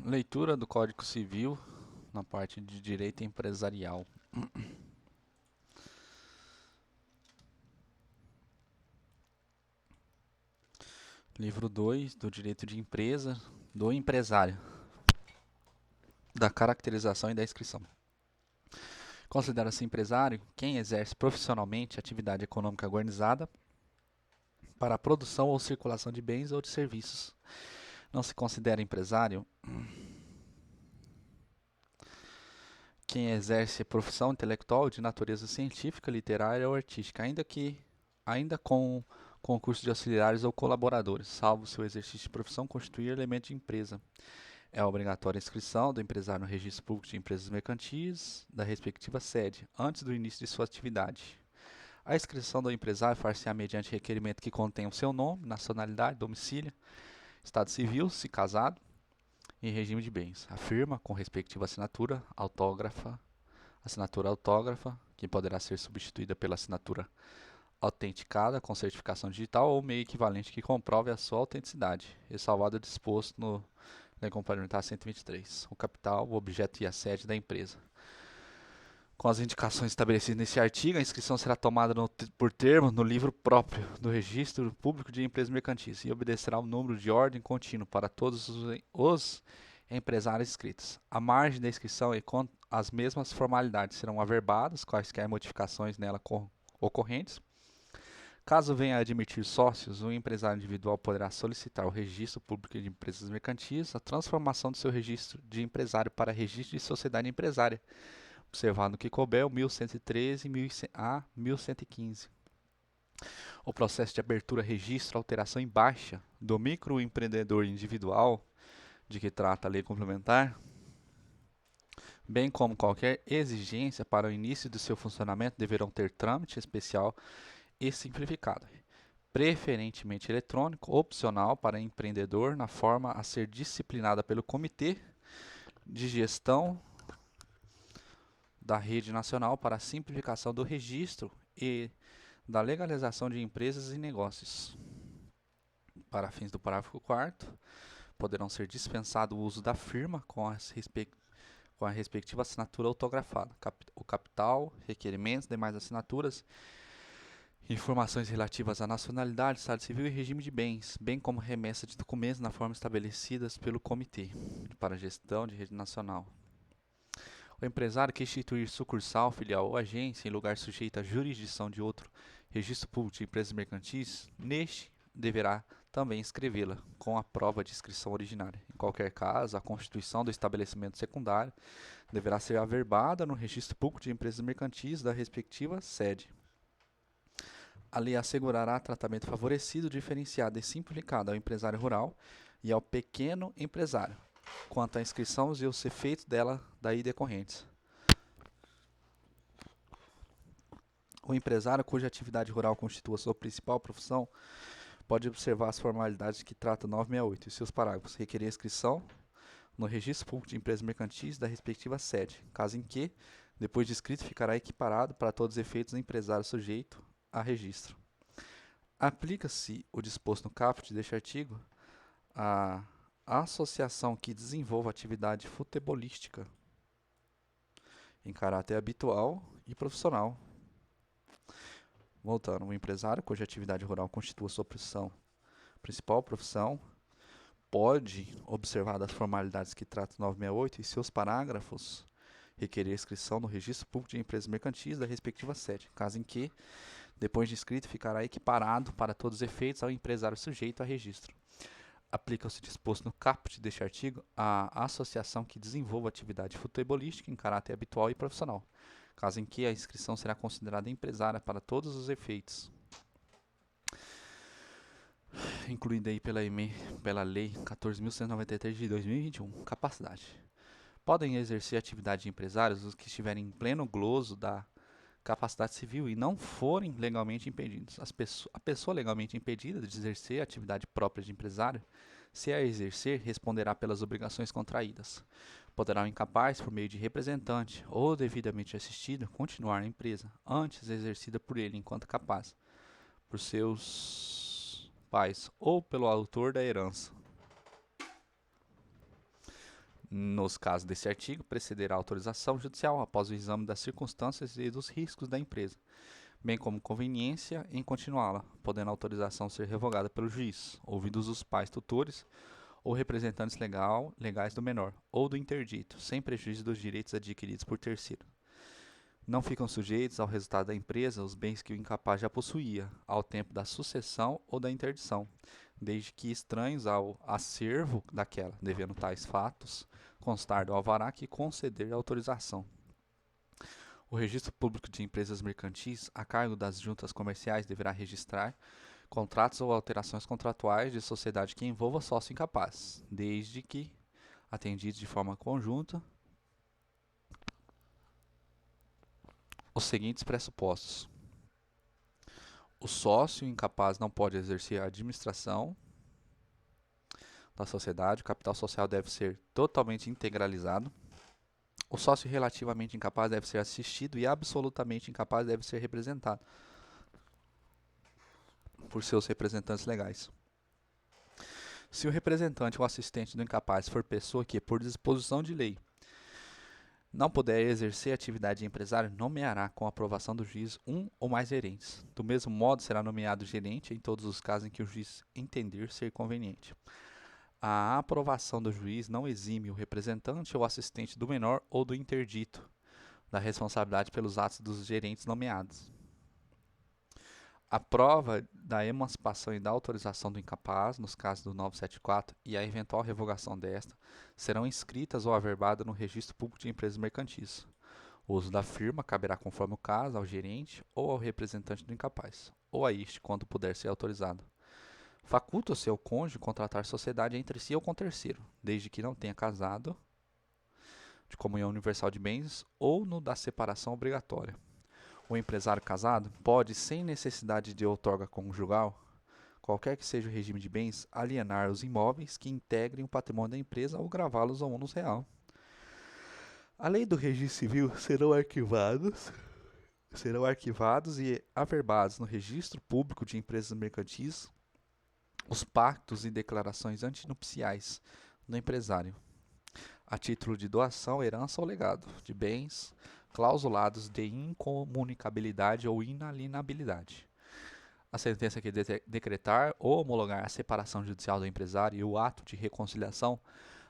Leitura do Código Civil na parte de direito empresarial. Livro 2 do direito de empresa do empresário, da caracterização e da inscrição. Considera-se empresário quem exerce profissionalmente atividade econômica organizada para a produção ou circulação de bens ou de serviços. Não se considera empresário quem exerce profissão intelectual de natureza científica, literária ou artística, ainda com concurso de auxiliares ou colaboradores, salvo seu exercício de profissão constituir elemento de empresa. É obrigatória a inscrição do empresário no registro público de empresas mercantis da respectiva sede, antes do início de sua atividade. A inscrição do empresário far-se-á mediante requerimento que contenha o seu nome, nacionalidade, domicílio, estado civil, se casado, e regime de bens. A firma, com respectiva assinatura autógrafa, que poderá ser substituída pela assinatura autenticada com certificação digital ou meio equivalente que comprove a sua autenticidade, ressalvado o disposto no Lei Complementar 123. O capital, o objeto e a sede da empresa. Com as indicações estabelecidas nesse artigo, a inscrição será tomada por termo no livro próprio do Registro Público de Empresas Mercantis e obedecerá ao número de ordem contínuo para todos os empresários inscritos. A margem da inscrição e com as mesmas formalidades serão averbadas, quaisquer modificações nela ocorrentes. Caso venha a admitir sócios, o empresário individual poderá solicitar ao Registro Público de Empresas Mercantis a transformação do seu registro de empresário para registro de sociedade empresária, observado que couber o 1113 a 1115. O processo de abertura, registro, alteração em baixa do microempreendedor individual, de que trata a lei complementar, bem como qualquer exigência para o início do seu funcionamento, deverão ter trâmite especial e simplificado, preferentemente eletrônico, opcional para empreendedor, na forma a ser disciplinada pelo Comitê de Gestão da Rede Nacional para a Simplificação do Registro e da Legalização de Empresas e Negócios. Para fins do parágrafo 4º, poderão ser dispensado o uso da firma com a respectiva assinatura autografada, o capital, requerimentos, demais assinaturas, informações relativas à nacionalidade, estado civil e regime de bens, bem como remessa de documentos na forma estabelecidas pelo Comitê para a Gestão de Rede Nacional. O empresário que instituir sucursal, filial ou agência em lugar sujeito à jurisdição de outro registro público de empresas mercantis, neste deverá também inscrevê-la com a prova de inscrição originária. Em qualquer caso, a constituição do estabelecimento secundário deverá ser averbada no registro público de empresas mercantis da respectiva sede. A lei assegurará tratamento favorecido, diferenciado e simplificado ao empresário rural e ao pequeno empresário, quanto à inscrição e os efeitos dela daí decorrentes. O empresário cuja atividade rural constitua sua principal profissão pode observar as formalidades que trata 968 e seus parágrafos, requerer inscrição no registro público de empresas mercantis da respectiva sede, caso em que, depois de inscrito, ficará equiparado para todos os efeitos do empresário sujeito a registro. Aplica-se o disposto no caput deste artigo à associação que desenvolva atividade futebolística em caráter habitual e profissional. Voltando, o empresário cuja atividade rural constitua sua principal profissão pode, observar das formalidades que trata 968 e seus parágrafos, requerer inscrição no registro público de empresas mercantis da respectiva sede, caso em que, depois de inscrito, ficará equiparado para todos os efeitos ao empresário sujeito a registro. Aplica-se o disposto no caput deste artigo à associação que desenvolva atividade futebolística em caráter habitual e profissional, caso em que a inscrição será considerada empresária para todos os efeitos, incluída aí pela Lei 14.193 de 2021, capacidade. Podem exercer atividade de empresários os que estiverem em pleno gloso da capacidade civil e não forem legalmente impedidos. A pessoa legalmente impedida de exercer a atividade própria de empresário, se a exercer, responderá pelas obrigações contraídas. Poderá o incapaz, por meio de representante ou devidamente assistido, continuar na empresa, antes exercida por ele enquanto capaz, por seus pais ou pelo autor da herança. Nos casos desse artigo, precederá a autorização judicial após o exame das circunstâncias e dos riscos da empresa, bem como conveniência em continuá-la, podendo a autorização ser revogada pelo juiz, ouvidos os pais tutores ou representantes legais do menor, ou do interdito, sem prejuízo dos direitos adquiridos por terceiro. Não ficam sujeitos ao resultado da empresa os bens que o incapaz já possuía, ao tempo da sucessão ou da interdição, desde que estranhos ao acervo daquela, devendo tais fatos constar do alvará que conceder a autorização. O Registro Público de Empresas Mercantis, a cargo das juntas comerciais, deverá registrar contratos ou alterações contratuais de sociedade que envolva sócio incapaz, desde que atendidos de forma conjunta os seguintes pressupostos: o sócio incapaz não pode exercer a administração da sociedade, o capital social deve ser totalmente integralizado, o sócio relativamente incapaz deve ser assistido e absolutamente incapaz deve ser representado por seus representantes legais. Se o representante ou assistente do incapaz for pessoa que, por disposição de lei, não puder exercer atividade de empresário, nomeará com aprovação do juiz um ou mais gerentes. Do mesmo modo, será nomeado gerente em todos os casos em que o juiz entender ser conveniente. A aprovação do juiz não exime o representante ou assistente do menor ou do interdito da responsabilidade pelos atos dos gerentes nomeados. A prova da emancipação e da autorização do incapaz, nos casos do 974, e a eventual revogação desta, serão inscritas ou averbadas no Registro Público de Empresas Mercantis. O uso da firma caberá, conforme o caso, ao gerente ou ao representante do incapaz, ou a este, quando puder ser autorizado. Faculta-se ao cônjuge contratar sociedade entre si ou com terceiro, desde que não tenha casado, de comunhão universal de bens ou no da separação obrigatória. O empresário casado pode, sem necessidade de outorga conjugal, qualquer que seja o regime de bens, alienar os imóveis que integrem o patrimônio da empresa ou gravá-los ao ônus real. Além do registro civil, serão arquivados e averbados no Registro Público de Empresas Mercantis os pactos e declarações antinupciais do empresário, a título de doação, herança ou legado de bens clausulados de incomunicabilidade ou inalienabilidade. A sentença que decretar ou homologar a separação judicial do empresário e o ato de reconciliação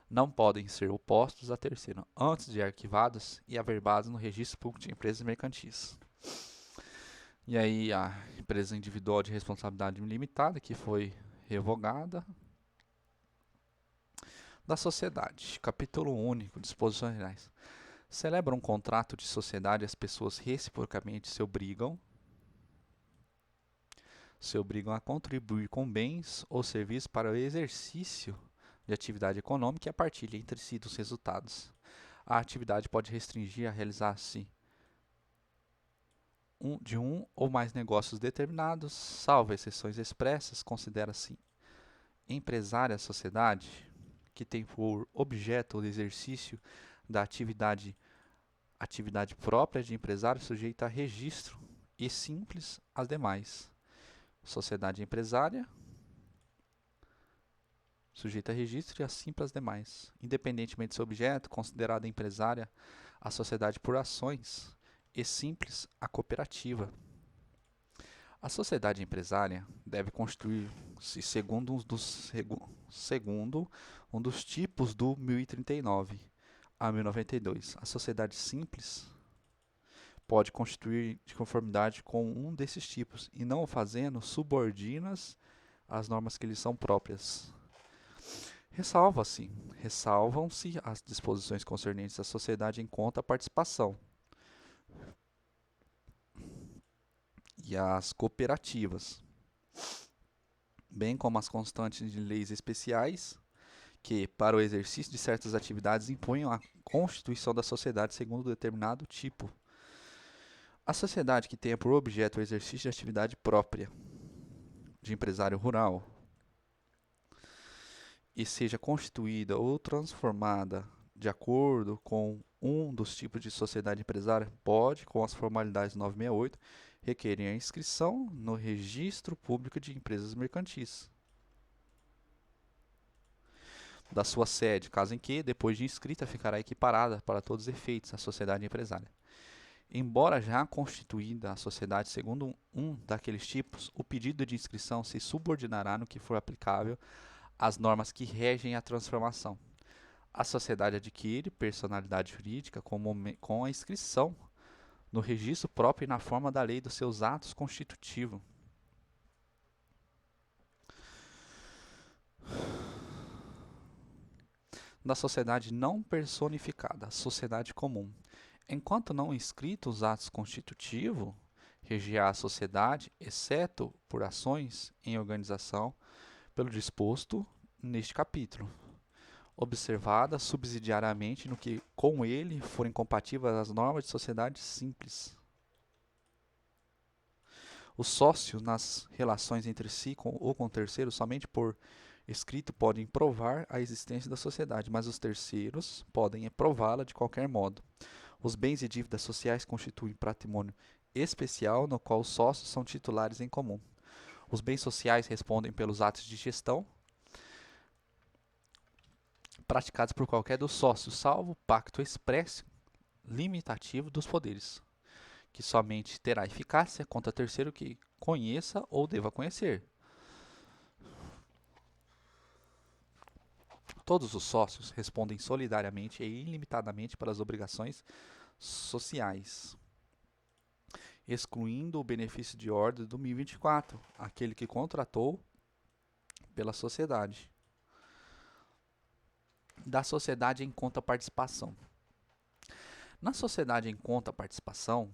não podem ser opostos a terceiro, antes de arquivados e averbados no Registro Público de Empresas Mercantis. E aí a empresa individual de responsabilidade limitada, que foi revogada. Da sociedade, capítulo único, disposições gerais. Celebra um contrato de sociedade, as pessoas reciprocamente se obrigam a contribuir com bens ou serviços para o exercício de atividade econômica e a partilha entre si dos resultados. A atividade pode restringir a realizar-se de um ou mais negócios determinados, salvo exceções expressas, considera-se empresária a sociedade que tem por objeto o exercício da atividade própria de empresário sujeita a registro e simples às demais. Sociedade empresária sujeita a registro e a simples às demais. Independentemente do seu objeto, considerada empresária a sociedade por ações e simples a cooperativa. A sociedade empresária deve constituir-se segundo um dos tipos do 1039 a 1092. A sociedade simples pode constituir de conformidade com um desses tipos e, não o fazendo, subordina-se às normas que lhe são próprias. Ressalvam-se as disposições concernentes à sociedade em conta a participação e as cooperativas, bem como as constantes de leis especiais que, para o exercício de certas atividades, imponham a constituição da sociedade segundo determinado tipo. A sociedade que tenha por objeto o exercício de atividade própria de empresário rural e seja constituída ou transformada de acordo com um dos tipos de sociedade empresária, pode, com as formalidades 968, requerer a inscrição no Registro Público de Empresas Mercantis. da sua sede, caso em que, depois de inscrita, ficará equiparada para todos os efeitos à sociedade empresária. Embora já constituída a sociedade segundo um daqueles tipos, o pedido de inscrição se subordinará no que for aplicável às normas que regem a transformação. A sociedade adquire personalidade jurídica com a inscrição no registro próprio e na forma da lei dos seus atos constitutivos. Da sociedade não personificada, sociedade comum. Enquanto não inscritos os atos constitutivos, regerá a sociedade, exceto por ações em organização, pelo disposto neste capítulo, observada subsidiariamente no que com ele forem compatíveis as normas de sociedade simples. Os sócios, nas relações entre si ou com terceiros, somente por escrito podem provar a existência da sociedade, mas os terceiros podem prová-la de qualquer modo. Os bens e dívidas sociais constituem patrimônio especial no qual os sócios são titulares em comum. Os bens sociais respondem pelos atos de gestão praticados por qualquer dos sócios, salvo pacto expresso limitativo dos poderes, que somente terá eficácia contra terceiro que conheça ou deva conhecer. Todos os sócios respondem solidariamente e ilimitadamente pelas obrigações sociais, excluindo o benefício de ordem de 2024, aquele que contratou pela sociedade. Da sociedade em conta participação. Na sociedade em conta participação,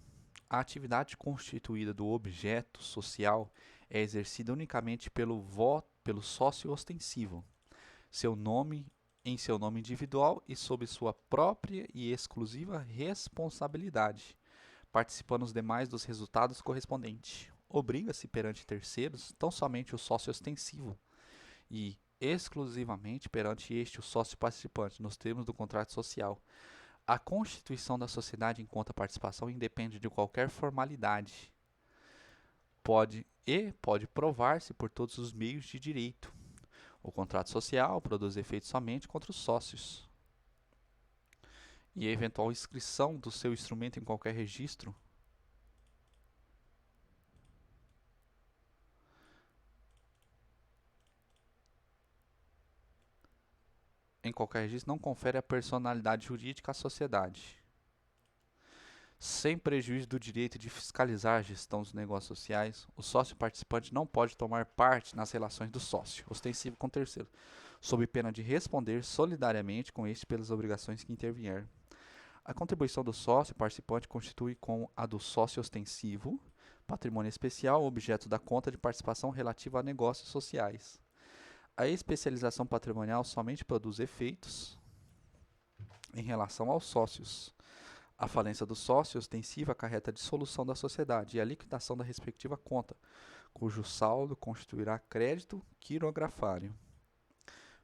a atividade constituída do objeto social é exercida unicamente pelo sócio ostensivo, em seu nome individual e sob sua própria e exclusiva responsabilidade, participando os demais dos resultados correspondentes. Obriga-se perante terceiros tão somente o sócio ostensivo e exclusivamente perante este o sócio participante, nos termos do contrato social. A constituição da sociedade em conta participação independe de qualquer formalidade. Pode provar-se por todos os meios de direito. O contrato social produz efeitos somente contra os sócios. E a eventual inscrição do seu instrumento em qualquer registro não confere a personalidade jurídica à sociedade. Sem prejuízo do direito de fiscalizar a gestão dos negócios sociais, o sócio participante não pode tomar parte nas relações do sócio ostensivo com terceiro, sob pena de responder solidariamente com este pelas obrigações que intervier. A contribuição do sócio participante constitui com a do sócio ostensivo patrimônio especial, objeto da conta de participação relativa a negócios sociais. A especialização patrimonial somente produz efeitos em relação aos sócios. A falência do sócio ostensivo acarreta a dissolução da sociedade e a liquidação da respectiva conta, cujo saldo constituirá crédito quirografário.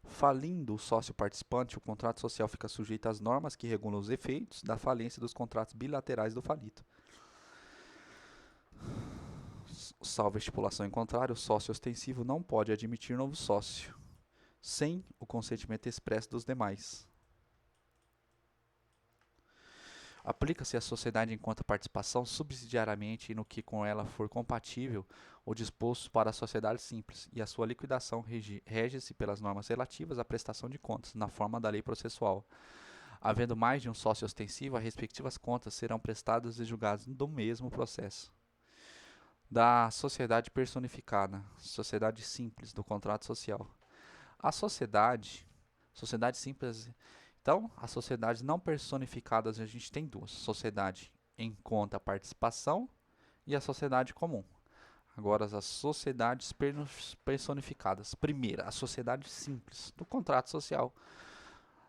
Falindo o sócio participante, o contrato social fica sujeito às normas que regulam os efeitos da falência dos contratos bilaterais do falido. Salvo estipulação em contrário, o sócio ostensivo não pode admitir novo sócio, sem o consentimento expresso dos demais. Aplica-se à sociedade em conta participação subsidiariamente e no que com ela for compatível o disposto para a sociedade simples, e a sua liquidação rege-se pelas normas relativas à prestação de contas, na forma da lei processual. Havendo mais de um sócio ostensivo, as respectivas contas serão prestadas e julgadas do mesmo processo. Da sociedade personificada, sociedade simples do contrato social. A sociedade simples. Então, as sociedades não personificadas, a gente tem duas: sociedade em conta participação e a sociedade comum. Agora, as sociedades personificadas. Primeira, a sociedade simples do contrato social.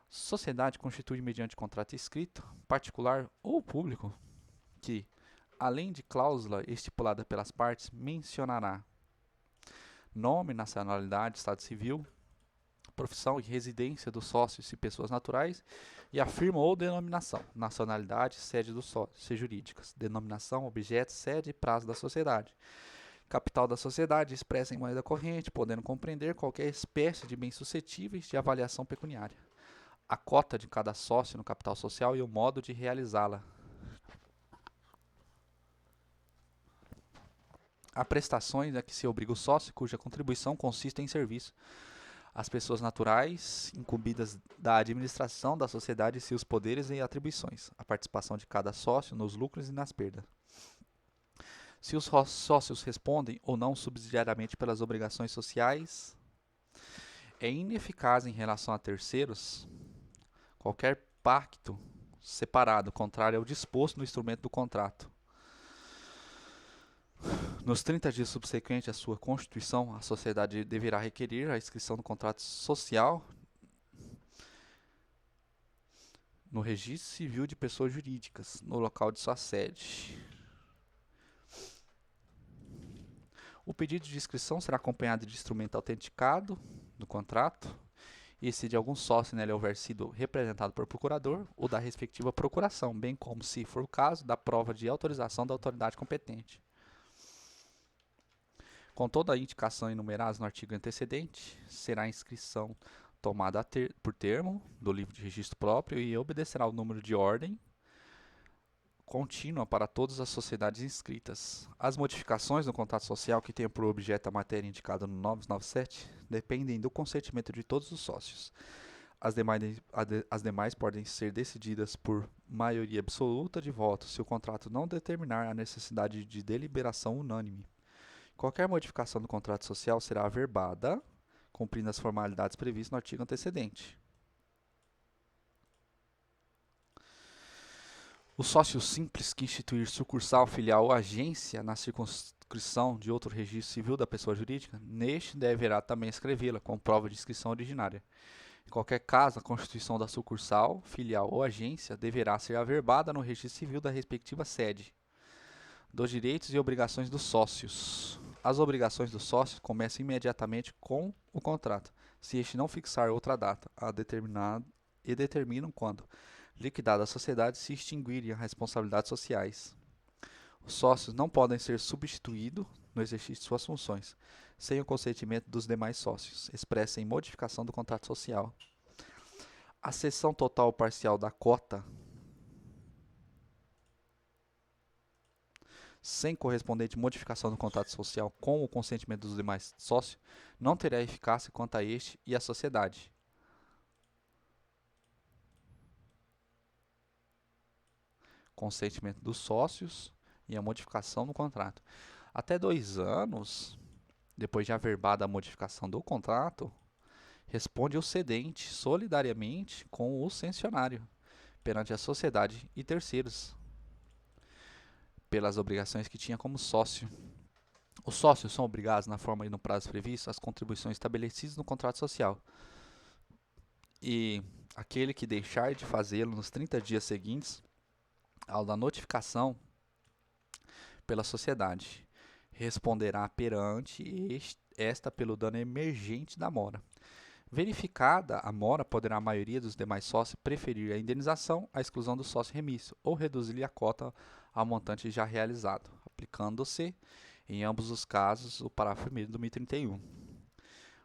Sociedade constitui mediante contrato escrito, particular ou público, que, além de cláusula estipulada pelas partes, mencionará nome, nacionalidade, estado civil, profissão e residência dos sócios e pessoas naturais, e a firma ou denominação, nacionalidade, sede dos sócios jurídicas, denominação, objeto, sede e prazo da sociedade. Capital da sociedade expressa em moeda corrente, podendo compreender qualquer espécie de bens suscetíveis de avaliação pecuniária. A cota de cada sócio no capital social e o modo de realizá-la. Há prestações a que se obriga o sócio, cuja contribuição consiste em serviço às pessoas naturais, incumbidas da administração da sociedade e seus poderes e atribuições, a participação de cada sócio nos lucros e nas perdas. Se os sócios respondem ou não subsidiariamente pelas obrigações sociais, é ineficaz em relação a terceiros qualquer pacto separado, contrário ao disposto no instrumento do contrato. Nos 30 dias subsequentes à sua constituição, a sociedade deverá requerer a inscrição do contrato social no registro civil de pessoas jurídicas, no local de sua sede. O pedido de inscrição será acompanhado de instrumento autenticado do contrato, e se de algum sócio nele houver sido representado por procurador, ou da respectiva procuração, bem como, se for o caso, da prova de autorização da autoridade competente. Com toda a indicação enumerada no artigo antecedente, será a inscrição tomada por termo do livro de registro próprio e obedecerá ao número de ordem contínua para todas as sociedades inscritas. As modificações no contrato social que tenham por objeto a matéria indicada no 997 dependem do consentimento de todos os sócios. As demais podem ser decididas por maioria absoluta de votos, se o contrato não determinar a necessidade de deliberação unânime. Qualquer modificação do contrato social será averbada, cumprindo as formalidades previstas no artigo antecedente. O sócio simples que instituir sucursal, filial ou agência na circunscrição de outro registro civil da pessoa jurídica, neste deverá também escrevê-la com prova de inscrição originária. Em qualquer caso, a constituição da sucursal, filial ou agência deverá ser averbada no registro civil da respectiva sede. Dos direitos e obrigações dos sócios. As obrigações dos sócios começam imediatamente com o contrato, se este não fixar outra data e determinam quando, liquidada a sociedade, se extinguirem as responsabilidades sociais. Os sócios não podem ser substituídos no exercício de suas funções, sem o consentimento dos demais sócios, expressa em modificação do contrato social. A cessão total ou parcial da cota sem correspondente modificação do contrato social com o consentimento dos demais sócios, não terá eficácia quanto a este e à sociedade. Consentimento dos sócios e a modificação do contrato. Até 2 anos, depois de averbada a modificação do contrato, responde o cedente solidariamente com o cessionário, perante a sociedade e terceiros, pelas obrigações que tinha como sócio. Os sócios são obrigados, na forma e no prazo previsto, às contribuições estabelecidas no contrato social. E aquele que deixar de fazê-lo nos 30 dias seguintes ao da notificação pela sociedade, responderá perante esta pelo dano emergente da mora. Verificada a mora, poderá a maioria dos demais sócios preferir a indenização à exclusão do sócio remisso ou reduzir-lhe a cota ao montante já realizado, aplicando-se, em ambos os casos, o parágrafo 1º do 1031.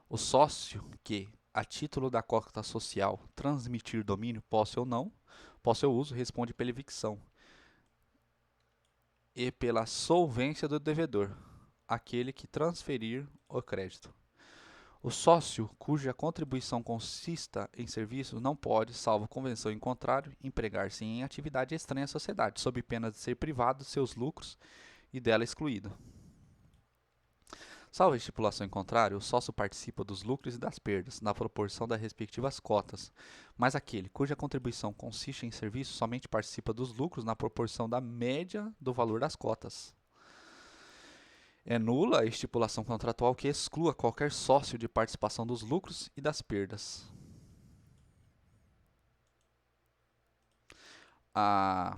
O sócio que, a título da cota social, transmitir domínio, posse ou não, posse ou uso, responde pela evicção e pela solvência do devedor, aquele que transferir o crédito. O sócio cuja contribuição consista em serviço não pode, salvo convenção em contrário, empregar-se em atividade estranha à sociedade, sob pena de ser privado de seus lucros e dela excluído. Salvo a estipulação em contrário, o sócio participa dos lucros e das perdas, na proporção das respectivas cotas, mas aquele cuja contribuição consiste em serviço somente participa dos lucros na proporção da média do valor das cotas. É nula a estipulação contratual que exclua qualquer sócio de participação dos lucros e das perdas. A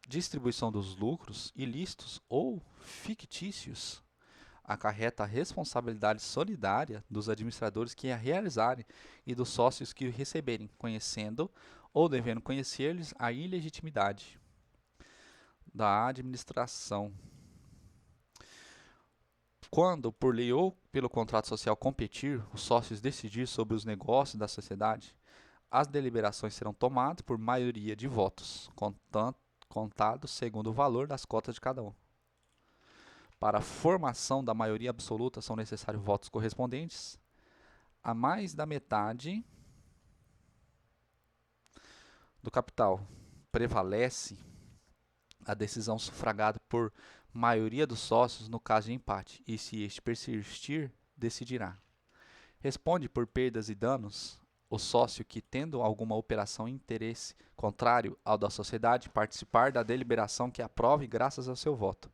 distribuição dos lucros ilícitos ou fictícios acarreta a responsabilidade solidária dos administradores que a realizarem e dos sócios que o receberem, conhecendo ou devendo conhecer-lhes a ilegitimidade da administração. Quando, por lei ou pelo contrato social competir, os sócios decidir sobre os negócios da sociedade, as deliberações serão tomadas por maioria de votos, contados segundo o valor das cotas de cada um. Para a formação da maioria absoluta são necessários votos correspondentes a mais da metade do capital. Prevalece a decisão sufragada por maioria dos sócios no caso de empate, e se este persistir, decidirá. Responde por perdas e danos o sócio que, tendo alguma operação em interesse contrário ao da sociedade, participar da deliberação que aprove graças ao seu voto.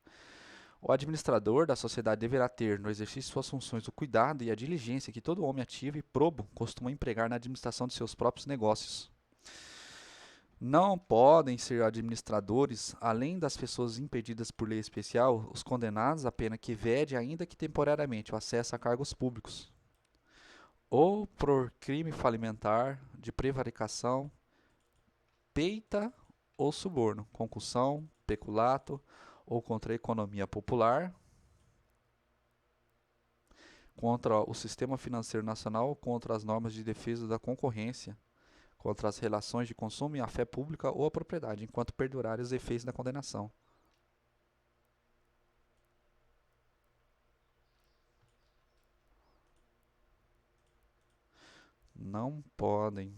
O administrador da sociedade deverá ter, no exercício de suas funções, o cuidado e a diligência que todo homem ativo e probo costuma empregar na administração de seus próprios negócios. Não podem ser administradores, além das pessoas impedidas por lei especial, os condenados a pena que vede, ainda que temporariamente, o acesso a cargos públicos, ou por crime falimentar, de prevaricação, peita ou suborno, concussão, peculato ou contra a economia popular, contra o sistema financeiro nacional, contra as normas de defesa da concorrência, contra as relações de consumo e a fé pública ou a propriedade, enquanto perdurarem os efeitos da condenação. Não podem.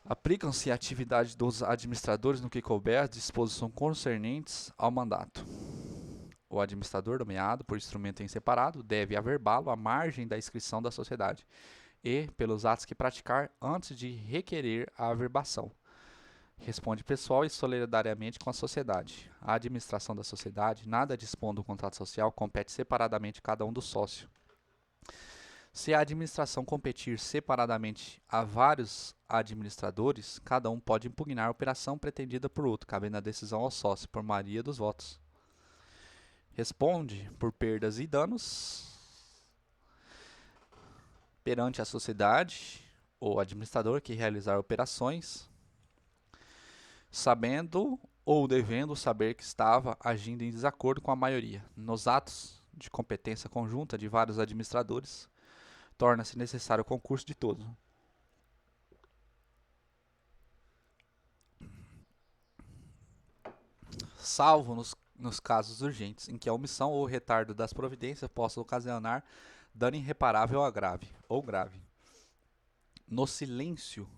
Aplicam-se à atividade dos administradores no que couber as disposições concernentes ao mandato. O administrador, nomeado por instrumento em separado, deve averbá-lo à margem da inscrição da sociedade e pelos atos que praticar antes de requerer a averbação. Responde pessoal e solidariamente com a sociedade. A administração da sociedade, nada dispondo do contrato social, compete separadamente a cada um dos sócios. Se a administração competir separadamente a vários administradores, cada um pode impugnar a operação pretendida por outro, cabendo a decisão ao sócio, por maioria dos votos. Responde por perdas e danos perante a sociedade ou administrador que realizar operações, sabendo ou devendo saber que estava agindo em desacordo com a maioria. Nos atos de competência conjunta de vários administradores, torna-se necessário o concurso de todos. Salvo nos casos urgentes, em que a omissão ou retardo das providências possa ocasionar dano irreparável ou grave. No silêncio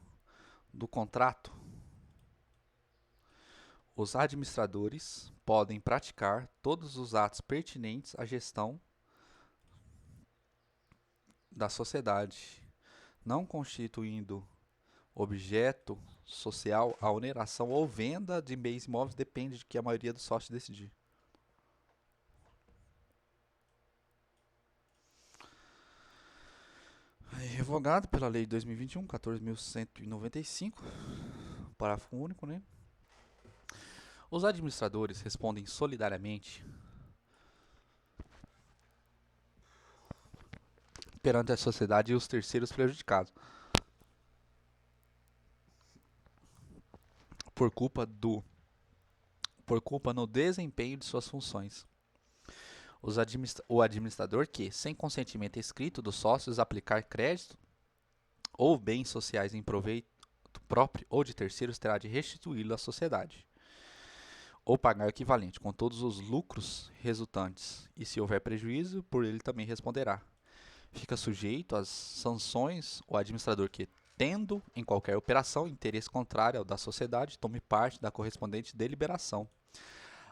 do contrato, os administradores podem praticar todos os atos pertinentes à gestão da sociedade, não constituindo objeto social a oneração ou venda de bens imóveis, depende de que a maioria dos sócios decidir. Revogado pela Lei de 2021, 14.195, parágrafo único, né? Os administradores respondem solidariamente perante a sociedade e os terceiros prejudicados por culpa no desempenho de suas funções. O administrador que, sem consentimento escrito dos sócios, aplicar crédito ou bens sociais em proveito próprio ou de terceiros, terá de restituí-lo à sociedade, ou pagar o equivalente, com todos os lucros resultantes, e se houver prejuízo, por ele também responderá. Fica sujeito às sanções o administrador que, tendo em qualquer operação interesse contrário ao da sociedade, tome parte da correspondente deliberação.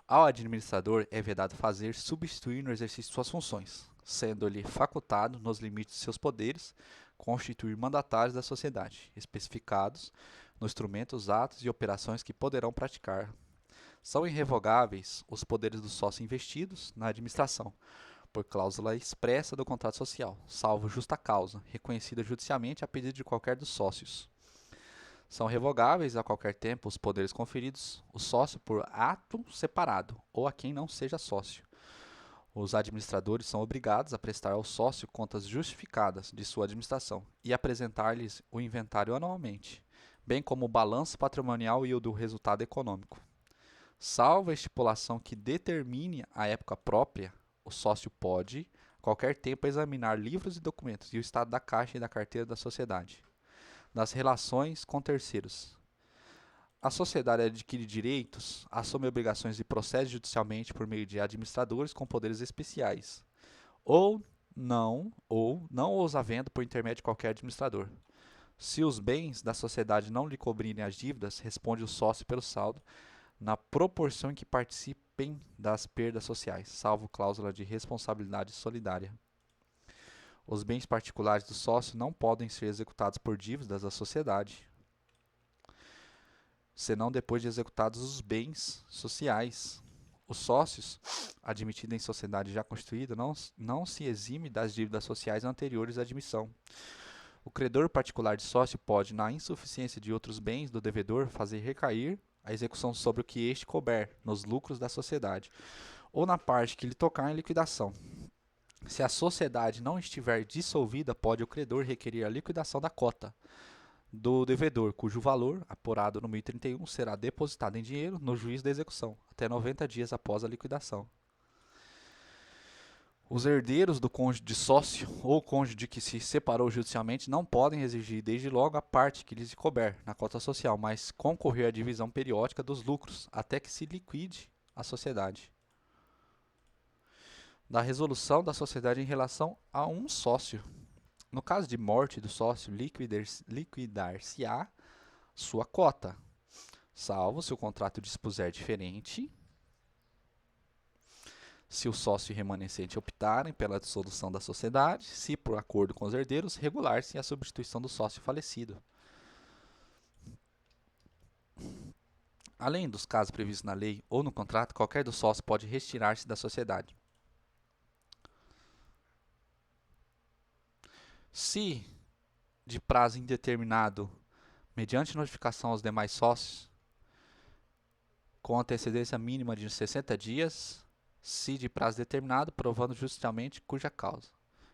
Ao administrador é vedado fazer substituir no exercício de suas funções, sendo-lhe facultado, nos limites de seus poderes, constituir mandatários da sociedade, especificados no instrumento os atos e operações que poderão praticar. São irrevogáveis os poderes do sócio investidos na administração, por cláusula expressa do contrato social, salvo justa causa, reconhecida judicialmente a pedido de qualquer dos sócios. São revogáveis a qualquer tempo os poderes conferidos ao sócio por ato separado, ou a quem não seja sócio. Os administradores são obrigados a prestar ao sócio contas justificadas de sua administração e apresentar-lhes o inventário anualmente, bem como o balanço patrimonial e o do resultado econômico. Salvo a estipulação que determine a época própria, o sócio pode, a qualquer tempo, examinar livros e documentos e o estado da caixa e da carteira da sociedade. Das relações com terceiros. A sociedade adquire direitos, assume obrigações e procede judicialmente por meio de administradores com poderes especiais, ou não os havendo por intermédio de qualquer administrador. Se os bens da sociedade não lhe cobrirem as dívidas, responde o sócio pelo saldo, na proporção em que participem das perdas sociais, salvo cláusula de responsabilidade solidária. Os bens particulares do sócio não podem ser executados por dívidas da sociedade, senão depois de executados os bens sociais. Os sócios, admitidos em sociedade já constituída, não se exime das dívidas sociais anteriores à admissão. O credor particular de sócio pode, na insuficiência de outros bens do devedor, fazer recair a execução sobre o que este couber nos lucros da sociedade, ou na parte que lhe tocar em liquidação. Se a sociedade não estiver dissolvida, pode o credor requerer a liquidação da cota do devedor, cujo valor, apurado no 1031, será depositado em dinheiro no juiz da execução, até 90 dias após a liquidação. Os herdeiros do cônjuge de sócio ou cônjuge que se separou judicialmente não podem exigir desde logo a parte que lhes couber na cota social, mas concorrer à divisão periódica dos lucros, até que se liquide a sociedade. Da resolução da sociedade em relação a um sócio. No caso de morte do sócio, liquidar-se-á sua cota, salvo se o contrato dispuser diferente, se o sócio e remanescente optarem pela dissolução da sociedade, se, por acordo com os herdeiros, regular-se a substituição do sócio falecido. Além dos casos previstos na lei ou no contrato, qualquer dos sócios pode retirar-se da sociedade. Se, de prazo indeterminado, mediante notificação aos demais sócios, com antecedência mínima de 60 dias, se de prazo determinado, provando justamente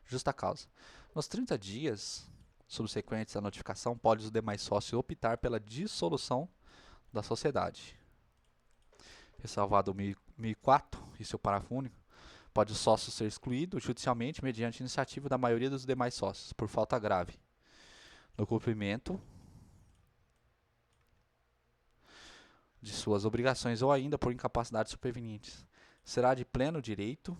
justa causa. Nos 30 dias subsequentes à notificação, pode os demais sócios optar pela dissolução da sociedade. Ressalvado o 1004 e seu parágrafo único, pode o sócio ser excluído judicialmente mediante iniciativa da maioria dos demais sócios, por falta grave, no cumprimento de suas obrigações ou ainda por incapacidade supervenientes. Será de pleno direito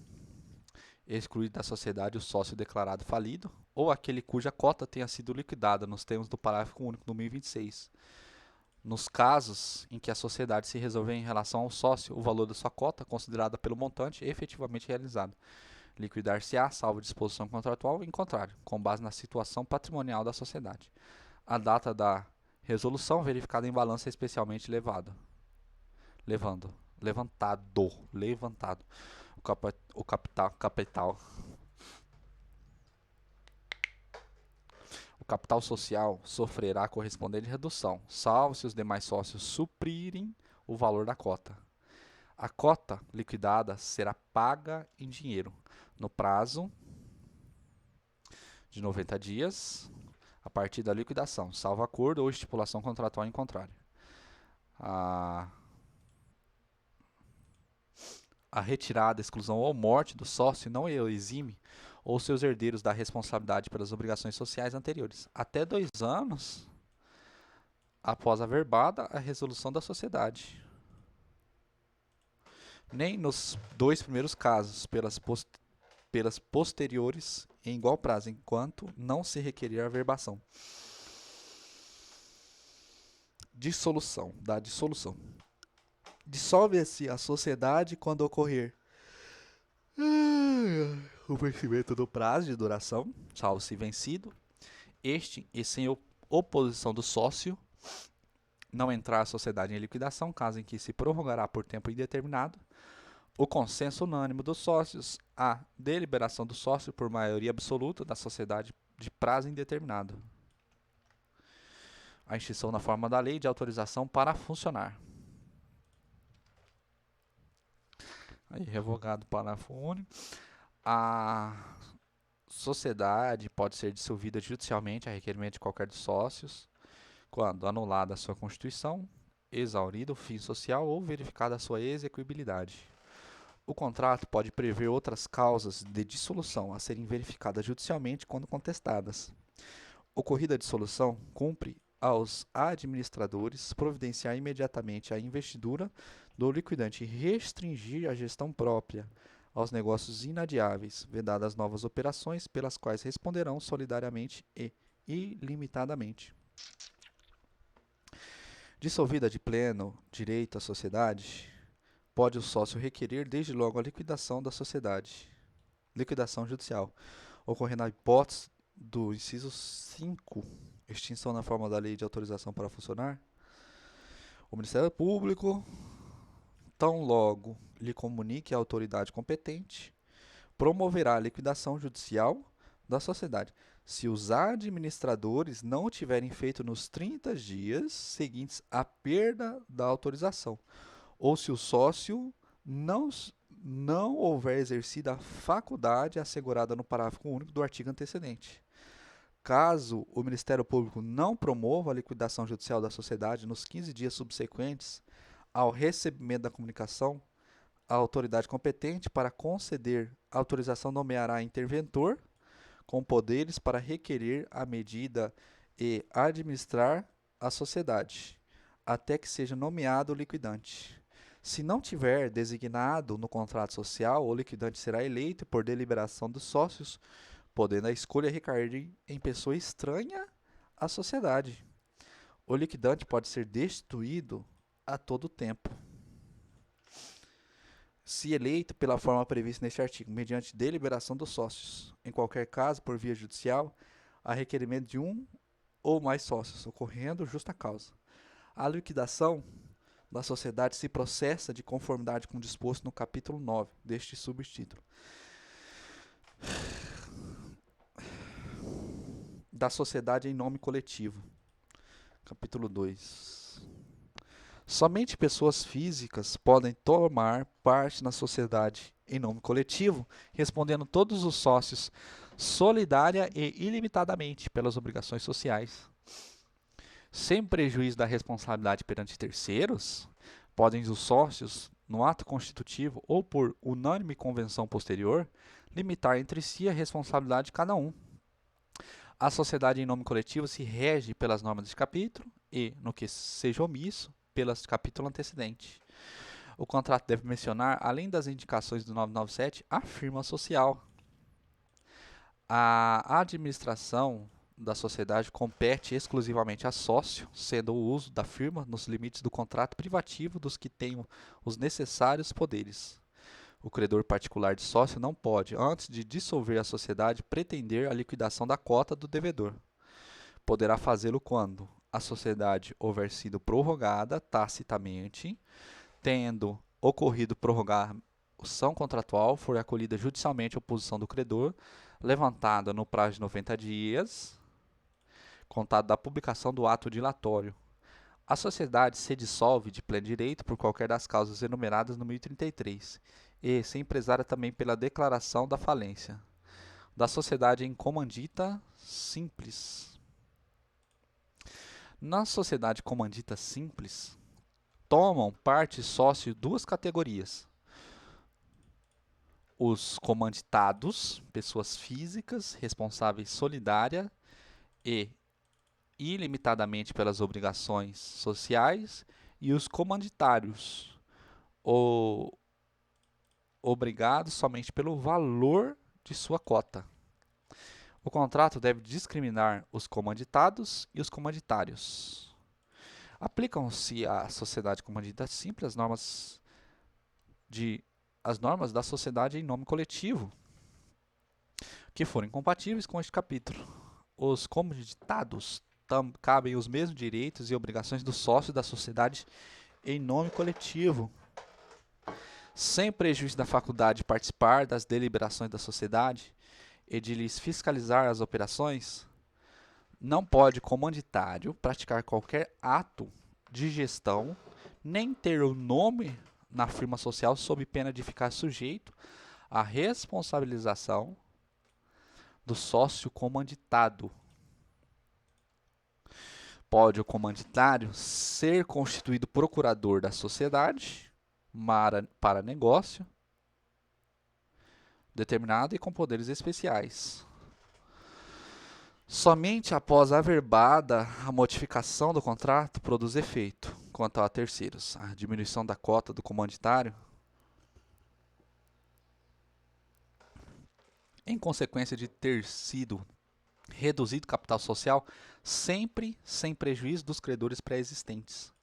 excluído da sociedade o sócio declarado falido ou aquele cuja cota tenha sido liquidada nos termos do parágrafo único do 1026. Nos casos em que a sociedade se resolver em relação ao sócio, o valor da sua cota, considerada pelo montante efetivamente realizado, liquidar-se-á, salvo disposição contratual, em contrário, com base na situação patrimonial da sociedade. A data da resolução verificada em balança é especialmente levantado. O capital social sofrerá a correspondente redução, salvo se os demais sócios suprirem o valor da cota. A cota liquidada será paga em dinheiro no prazo de 90 dias a partir da liquidação, salvo acordo ou estipulação contratual em contrário. A retirada, exclusão ou morte do sócio não exime ou seus herdeiros da responsabilidade pelas obrigações sociais anteriores, até 2 anos após a verbada a resolução da sociedade. Nem nos 2 primeiros casos, pelas posteriores, em igual prazo, enquanto não se requerer a verbação. Dissolução. Dissolve-se a sociedade quando ocorrer o vencimento do prazo de duração, salvo se vencido, este e sem oposição do sócio, não entrar a sociedade em liquidação, caso em que se prorrogará por tempo indeterminado, o consenso unânime dos sócios, a deliberação do sócio por maioria absoluta da sociedade de prazo indeterminado. A extinção na forma da lei de autorização para funcionar. Aí, revogado o parágrafo único. A sociedade pode ser dissolvida judicialmente a requerimento de qualquer dos sócios, quando anulada a sua constituição, exaurido o fim social ou verificada a sua execuibilidade. O contrato pode prever outras causas de dissolução a serem verificadas judicialmente quando contestadas. Ocorrida a dissolução, cumpre aos administradores providenciar imediatamente a investidura do liquidante e restringir a gestão própria aos negócios inadiáveis, vedadas novas operações pelas quais responderão solidariamente e ilimitadamente. Dissolvida de pleno direito a sociedade, pode o sócio requerer desde logo a liquidação da sociedade, liquidação judicial, ocorrendo a hipótese do inciso 5, extinção na forma da lei de autorização para funcionar. O Ministério Público, tão logo lhe comunique à autoridade competente, promoverá a liquidação judicial da sociedade, se os administradores não o tiverem feito nos 30 dias seguintes à perda da autorização, ou se o sócio não houver exercido a faculdade assegurada no parágrafo único do artigo antecedente. Caso o Ministério Público não promova a liquidação judicial da sociedade nos 15 dias subsequentes ao recebimento da comunicação, a autoridade competente para conceder a autorização nomeará interventor com poderes para requerer a medida e administrar a sociedade, até que seja nomeado o liquidante. Se não tiver designado no contrato social, o liquidante será eleito por deliberação dos sócios, podendo a escolha recair em pessoa estranha à sociedade. O liquidante pode ser destituído a todo tempo, se eleito pela forma prevista neste artigo, mediante deliberação dos sócios. Em qualquer caso, por via judicial, a requerimento de um ou mais sócios, ocorrendo justa causa. A liquidação da sociedade se processa de conformidade com o disposto no capítulo 9 deste subtítulo. Da sociedade em nome coletivo. Capítulo 2. Somente pessoas físicas podem tomar parte na sociedade em nome coletivo, respondendo todos os sócios solidária e ilimitadamente pelas obrigações sociais. Sem prejuízo da responsabilidade perante terceiros, podem os sócios, no ato constitutivo ou por unânime convenção posterior, limitar entre si a responsabilidade de cada um. A sociedade em nome coletivo se rege pelas normas deste capítulo e, no que seja omisso, pelas capítulo antecedente. O contrato deve mencionar, além das indicações do 997, a firma social. A administração da sociedade compete exclusivamente a sócio, sendo o uso da firma nos limites do contrato privativo dos que tenham os necessários poderes. O credor particular de sócio não pode, antes de dissolver a sociedade, pretender a liquidação da cota do devedor. Poderá fazê-lo quando a sociedade houver sido prorrogada tacitamente, tendo ocorrido prorrogação contratual, for acolhida judicialmente a oposição do credor, levantada no prazo de 90 dias, contado da publicação do ato dilatório. A sociedade se dissolve de pleno direito por qualquer das causas enumeradas no 1033 e se empresária também pela declaração da falência. Da sociedade em comandita simples. Na sociedade comandita simples, tomam parte sócio duas categorias. Os comanditados, pessoas físicas, responsáveis solidária e ilimitadamente pelas obrigações sociais, e os comanditários, obrigados somente pelo valor de sua cota. O contrato deve discriminar os comanditados e os comanditários. Aplicam-se à sociedade comandita simples as normas da sociedade em nome coletivo, que forem compatíveis com este capítulo. Os comanditados cabem os mesmos direitos e obrigações do sócio da sociedade em nome coletivo, sem prejuízo da faculdade de participar das deliberações da sociedade e de lhes fiscalizar as operações. Não pode o comanditário praticar qualquer ato de gestão, nem ter o nome na firma social sob pena de ficar sujeito à responsabilização do sócio comanditado. Pode o comanditário ser constituído procurador da sociedade para negócio determinado e com poderes especiais. Somente após averbada a modificação do contrato produz efeito. Quanto a terceiros, a diminuição da cota do comanditário, em consequência de ter sido reduzido o capital social, sempre sem prejuízo dos credores pré-existentes.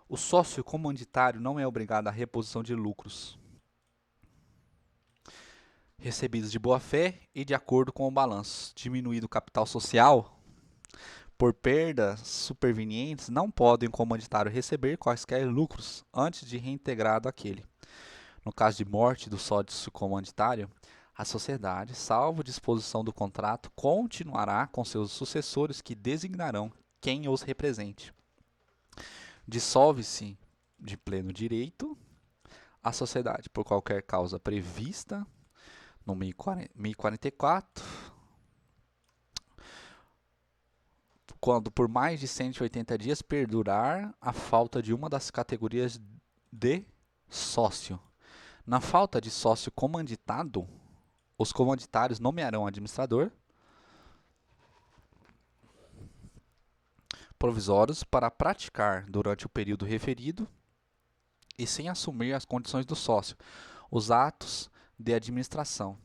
O sócio comanditário não é obrigado à reposição de lucros recebidos de boa-fé e de acordo com o balanço. Diminuído o capital social por perdas supervenientes, não pode o comanditário receber quaisquer lucros antes de reintegrado aquele. No caso de morte do sócio comanditário, a sociedade, salvo disposição do contrato, continuará com seus sucessores que designarão quem os represente. Dissolve-se de pleno direito a sociedade por qualquer causa prevista no 1044, quando por mais de 180 dias perdurar a falta de uma das categorias de sócio. Na falta de sócio comanditado, os comanditários nomearão administrador provisórios para praticar, durante o período referido e sem assumir as condições do sócio, os atos de administração.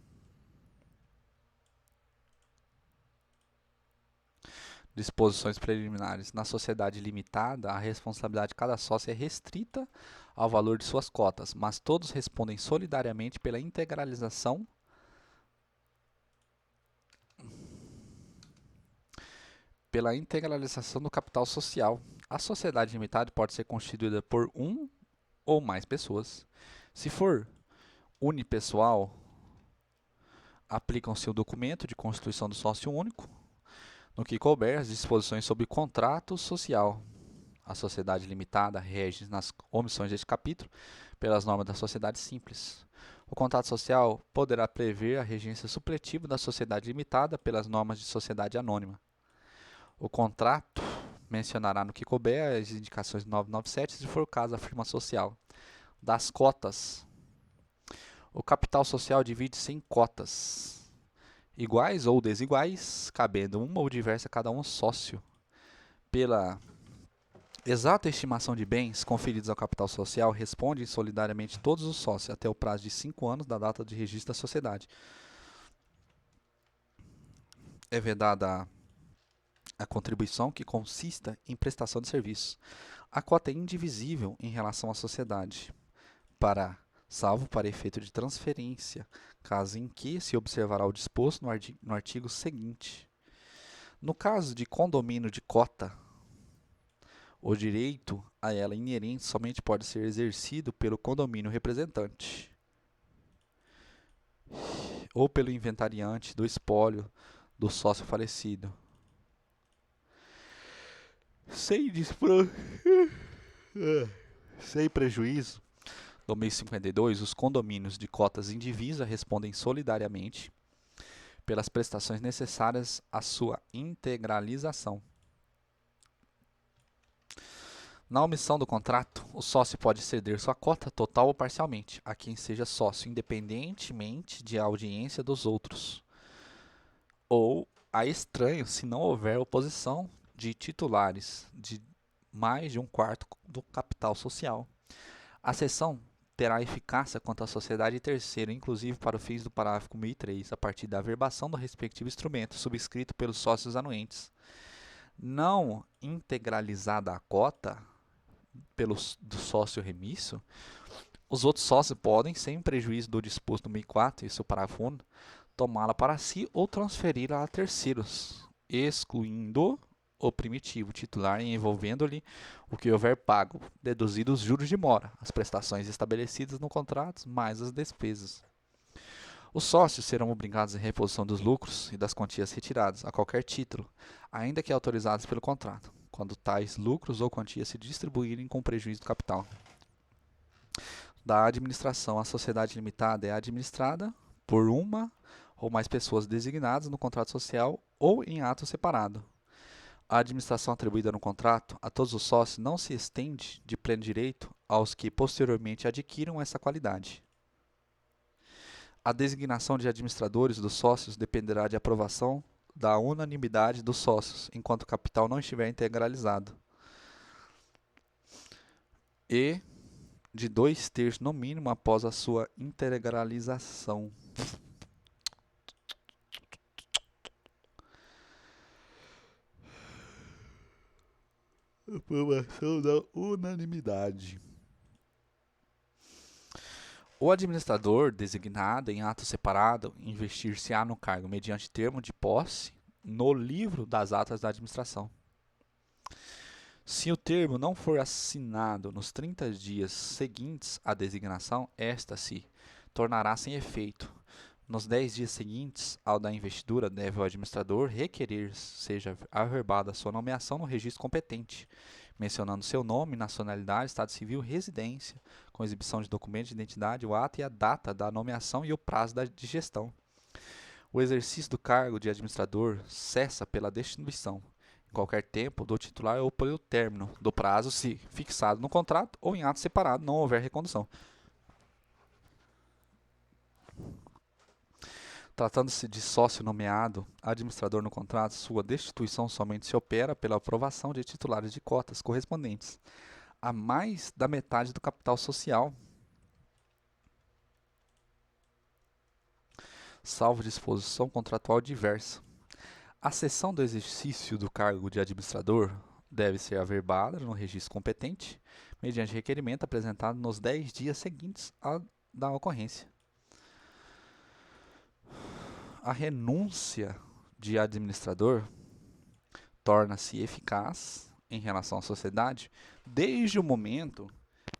Disposições preliminares. Na sociedade limitada, a responsabilidade de cada sócio é restrita ao valor de suas cotas, mas todos respondem solidariamente pela integralização do capital social. A sociedade limitada pode ser constituída por um ou mais pessoas. Se for unipessoal, aplicam-se o documento de constituição do sócio único, no que couber as disposições sobre contrato social. A sociedade limitada rege nas omissões deste capítulo pelas normas da sociedade simples. O contrato social poderá prever a regência supletiva da sociedade limitada pelas normas de sociedade anônima. O contrato mencionará no que couber as indicações 997, se for o caso, a firma social. Das cotas. O capital social divide-se em cotas, iguais ou desiguais, cabendo uma ou diversa a cada um sócio. Pela exata estimação de bens conferidos ao capital social, respondem solidariamente todos os sócios até o prazo de 5 anos da data de registro da sociedade. É vedada a contribuição que consista em prestação de serviço. A cota é indivisível em relação à sociedade, salvo para efeito de transferência, caso em que se observará o disposto no artigo seguinte. No caso de condomínio de cota, o direito a ela inerente somente pode ser exercido pelo condomínio representante ou pelo inventariante do espólio do sócio falecido. Sem prejuízo, no mês 52, os condomínios de cotas indivisa respondem solidariamente pelas prestações necessárias à sua integralização. Na omissão do contrato, o sócio pode ceder sua cota total ou parcialmente a quem seja sócio, independentemente de audiência dos outros, ou a estranho, se não houver oposição de titulares de mais de um quarto do capital social. A cessão terá eficácia quanto à sociedade terceira, inclusive para os fins do parágrafo 1003, a partir da averbação do respectivo instrumento, subscrito pelos sócios anuentes. Não integralizada a cota do sócio remisso, os outros sócios podem, sem prejuízo do disposto no 1004, esse é o parágrafo 1, tomá-la para si ou transferi-la a terceiros, excluindo o primitivo titular e envolvendo-lhe o que houver pago, deduzidos os juros de mora, as prestações estabelecidas no contrato, mais as despesas. Os sócios serão obrigados à reposição dos lucros e das quantias retiradas, a qualquer título, ainda que autorizados pelo contrato, quando tais lucros ou quantias se distribuírem com prejuízo do capital. Da administração, a sociedade limitada é administrada por uma ou mais pessoas designadas no contrato social ou em ato separado. A administração atribuída no contrato a todos os sócios não se estende de pleno direito aos que posteriormente adquiram essa qualidade. A designação de administradores dos sócios dependerá de aprovação da unanimidade dos sócios, enquanto o capital não estiver integralizado, e de 2/3 no mínimo após a sua integralização. Aprovação da unanimidade. O administrador, designado em ato separado, investir-se-á no cargo mediante termo de posse no livro das atas da administração. Se o termo não for assinado nos 30 dias seguintes à designação, esta se tornará sem efeito. Nos 10 dias seguintes ao da investidura, deve o administrador requerer seja averbada a sua nomeação no registro competente, mencionando seu nome, nacionalidade, estado civil, residência, com exibição de documento de identidade, o ato e a data da nomeação e o prazo de gestão. O exercício do cargo de administrador cessa pela destituição, em qualquer tempo, do titular ou pelo término do prazo, se fixado no contrato ou em ato separado, não houver recondução. Tratando-se de sócio nomeado administrador no contrato, sua destituição somente se opera pela aprovação de titulares de cotas correspondentes a mais da metade do capital social, salvo disposição contratual diversa. A cessão do exercício do cargo de administrador deve ser averbada no registro competente, mediante requerimento apresentado nos 10 dias seguintes da ocorrência. A renúncia de administrador torna-se eficaz em relação à sociedade desde o momento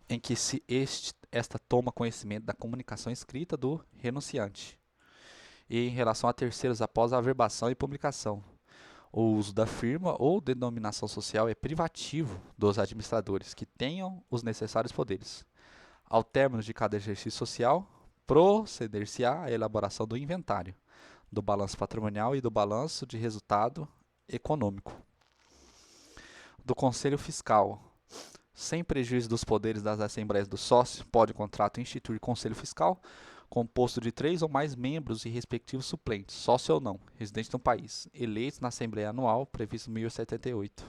em que esta toma conhecimento da comunicação escrita do renunciante, e em relação a terceiros após a averbação e publicação. O uso da firma ou denominação social é privativo dos administradores que tenham os necessários poderes. Ao término de cada exercício social, proceder-se-á à elaboração do inventário, do balanço patrimonial e do balanço de resultado econômico. Do Conselho Fiscal. Sem prejuízo dos poderes das assembleias dos sócios, pode o contrato instituir Conselho Fiscal, composto de 3 ou mais membros e respectivos suplentes, sócio ou não, residente no país, eleitos na Assembleia Anual, previsto em 1078.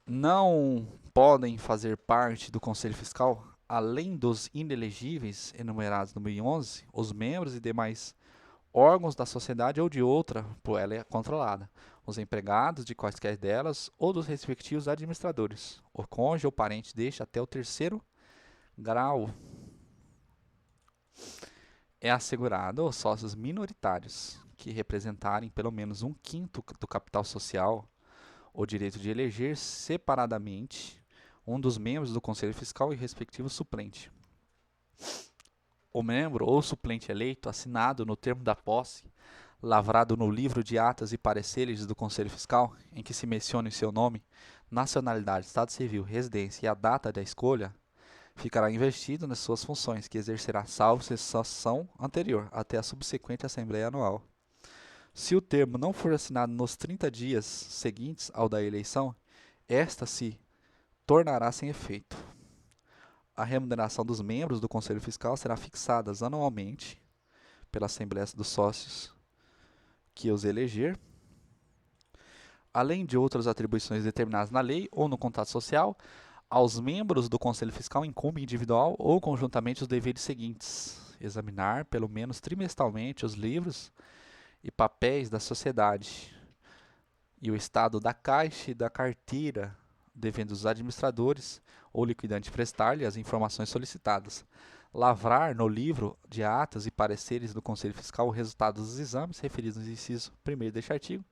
Não podem fazer parte do Conselho Fiscal, além dos inelegíveis enumerados no 1011, os membros e demais órgãos da sociedade ou de outra por ela é controlada, os empregados de quaisquer delas ou dos respectivos administradores, o cônjuge ou parente deste até o 3º grau. É assegurado aos sócios minoritários que representarem pelo menos 1/5 do capital social o direito de eleger separadamente um dos membros do Conselho Fiscal e respectivo suplente. O membro ou suplente eleito, assinado no termo da posse, lavrado no livro de atas e pareceres do Conselho Fiscal, em que se mencione seu nome, nacionalidade, estado civil, residência e a data da escolha, ficará investido nas suas funções, que exercerá salvo cessação anterior, até a subsequente Assembleia Anual. Se o termo não for assinado nos 30 dias seguintes ao da eleição, esta se tornará sem efeito. A remuneração dos membros do Conselho Fiscal será fixada anualmente pela Assembleia dos Sócios que os eleger, além de outras atribuições determinadas na lei ou no contrato social. Aos membros do Conselho Fiscal incumbe individual ou conjuntamente os deveres seguintes: examinar, pelo menos trimestralmente, os livros e papéis da sociedade e o estado da caixa e da carteira, devendo os administradores ou liquidante prestar-lhe as informações solicitadas. Lavrar no livro de atas e pareceres do Conselho Fiscal o resultado dos exames referidos no inciso 1º deste artigo.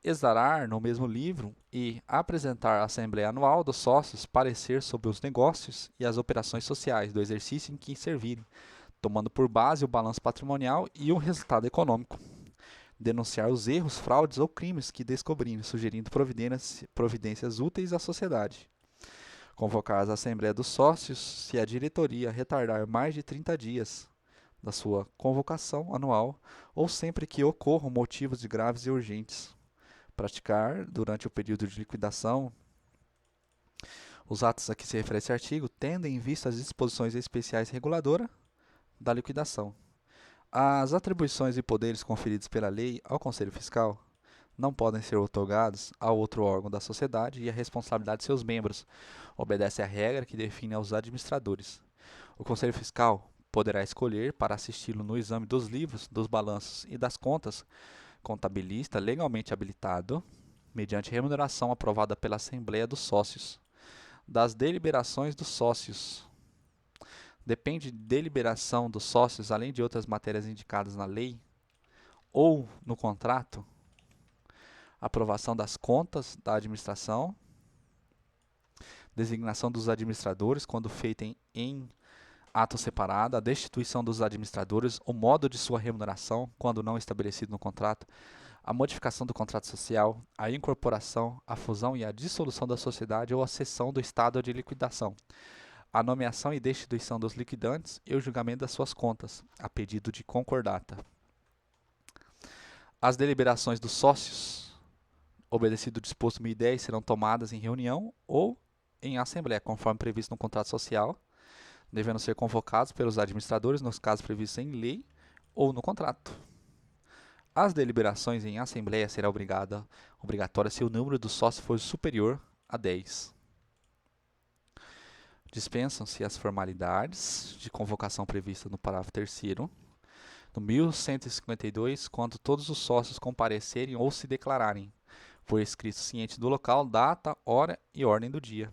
Exarar no mesmo livro e apresentar à Assembleia Anual dos Sócios parecer sobre os negócios e as operações sociais do exercício em que servirem, tomando por base o balanço patrimonial e o resultado econômico. Denunciar os erros, fraudes ou crimes que descobrirem, sugerindo providências úteis à sociedade. Convocar as Assembleias dos Sócios se a diretoria retardar mais de 30 dias da sua convocação anual ou sempre que ocorram motivos de graves e urgentes praticar durante o período de liquidação. Os atos a que se refere esse artigo tendem em vista às disposições especiais reguladoras da liquidação. As atribuições e poderes conferidos pela lei ao Conselho Fiscal não podem ser outorgados a outro órgão da sociedade e a responsabilidade de seus membros obedece à regra que define aos administradores. O Conselho Fiscal poderá escolher para assisti-lo no exame dos livros, dos balanços e das contas contabilista legalmente habilitado, mediante remuneração aprovada pela Assembleia dos Sócios, das deliberações dos sócios. Depende de deliberação dos sócios, além de outras matérias indicadas na lei ou no contrato, aprovação das contas da administração, designação dos administradores quando feita em ato separado, a destituição dos administradores, o modo de sua remuneração quando não estabelecido no contrato, a modificação do contrato social, a incorporação, a fusão e a dissolução da sociedade ou a cessão do estado de liquidação, a nomeação e destituição dos liquidantes e o julgamento das suas contas, a pedido de concordata. As deliberações dos sócios, obedecido o disposto 1010, serão tomadas em reunião ou em assembleia, conforme previsto no contrato social, devendo ser convocados pelos administradores nos casos previstos em lei ou no contrato. As deliberações em assembleia serão obrigatórias se o número dos sócios for superior a 10. Dispensam-se as formalidades de convocação previstas no parágrafo 3º, no 1152, quando todos os sócios comparecerem ou se declararem, por escrito ciente do local, data, hora e ordem do dia.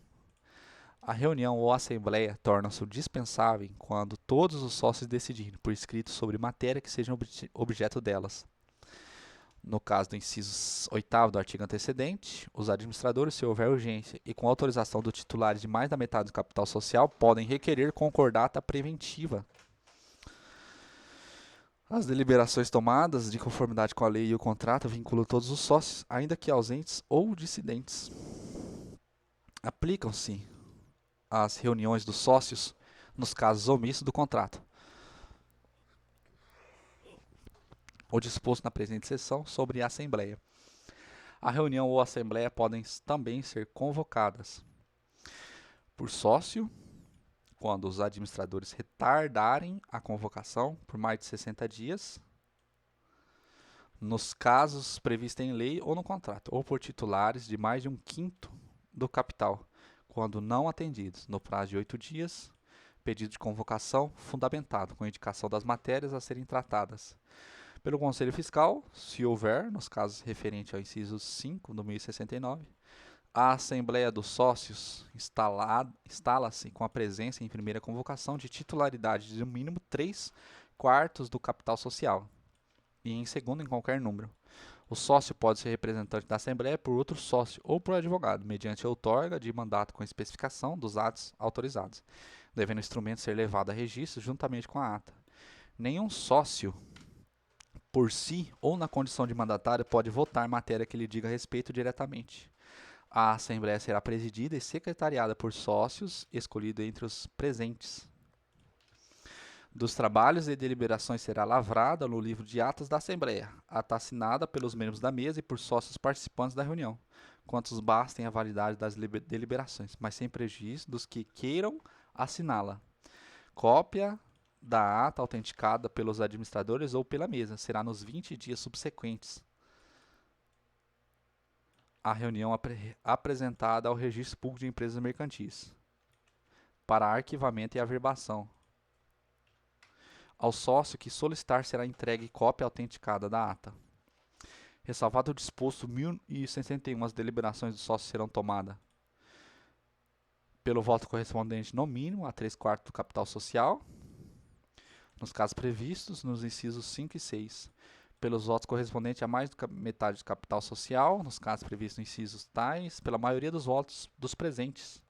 A reunião ou assembleia torna-se dispensável quando todos os sócios decidirem por escrito sobre matéria que seja objeto delas. No caso do inciso 8º do artigo antecedente, os administradores, se houver urgência e com autorização do titular de mais da metade do capital social, podem requerer concordata preventiva. As deliberações tomadas de conformidade com a lei e o contrato vinculam todos os sócios, ainda que ausentes ou dissidentes. Aplicam-se às reuniões dos sócios nos casos omissos do contrato. O disposto na presente seção sobre a Assembleia. A reunião ou Assembleia podem também ser convocadas por sócio, quando os administradores retardarem a convocação por mais de 60 dias, nos casos previstos em lei ou no contrato, ou por titulares de mais de 1/5 do capital, quando não atendidos, no prazo de 8 dias, pedido de convocação fundamentado, com indicação das matérias a serem tratadas pelo Conselho Fiscal, se houver, nos casos referentes ao inciso 5 do 1069, a Assembleia dos Sócios instala-se com a presença em primeira convocação de titularidade de no mínimo 3/4 do capital social, e em segundo em qualquer número. O sócio pode ser representante da Assembleia por outro sócio ou por advogado, mediante a outorga de mandato com especificação dos atos autorizados, devendo o instrumento ser levado a registro juntamente com a ata. Nenhum sócio por si ou na condição de mandatário pode votar matéria que lhe diga respeito diretamente. A Assembleia será presidida e secretariada por sócios escolhidos entre os presentes. Dos trabalhos e deliberações será lavrada no livro de atas da Assembleia, ata assinada pelos membros da mesa e por sócios participantes da reunião, quantos bastem a validade das deliberações, mas sem prejuízo dos que queiram assiná-la. Cópia da ata autenticada pelos administradores ou pela mesa será nos 20 dias subsequentes à reunião apresentada ao Registro Público de Empresas Mercantis, para arquivamento e averbação. Ao sócio que solicitar será entregue cópia autenticada da ata. Ressalvado o disposto 1061, as deliberações do sócio serão tomadas pelo voto correspondente no mínimo a 3/4 do capital social, nos casos previstos nos incisos 5 e 6, pelos votos correspondentes a mais da metade do capital social, nos casos previstos nos incisos tais, pela maioria dos votos dos presentes,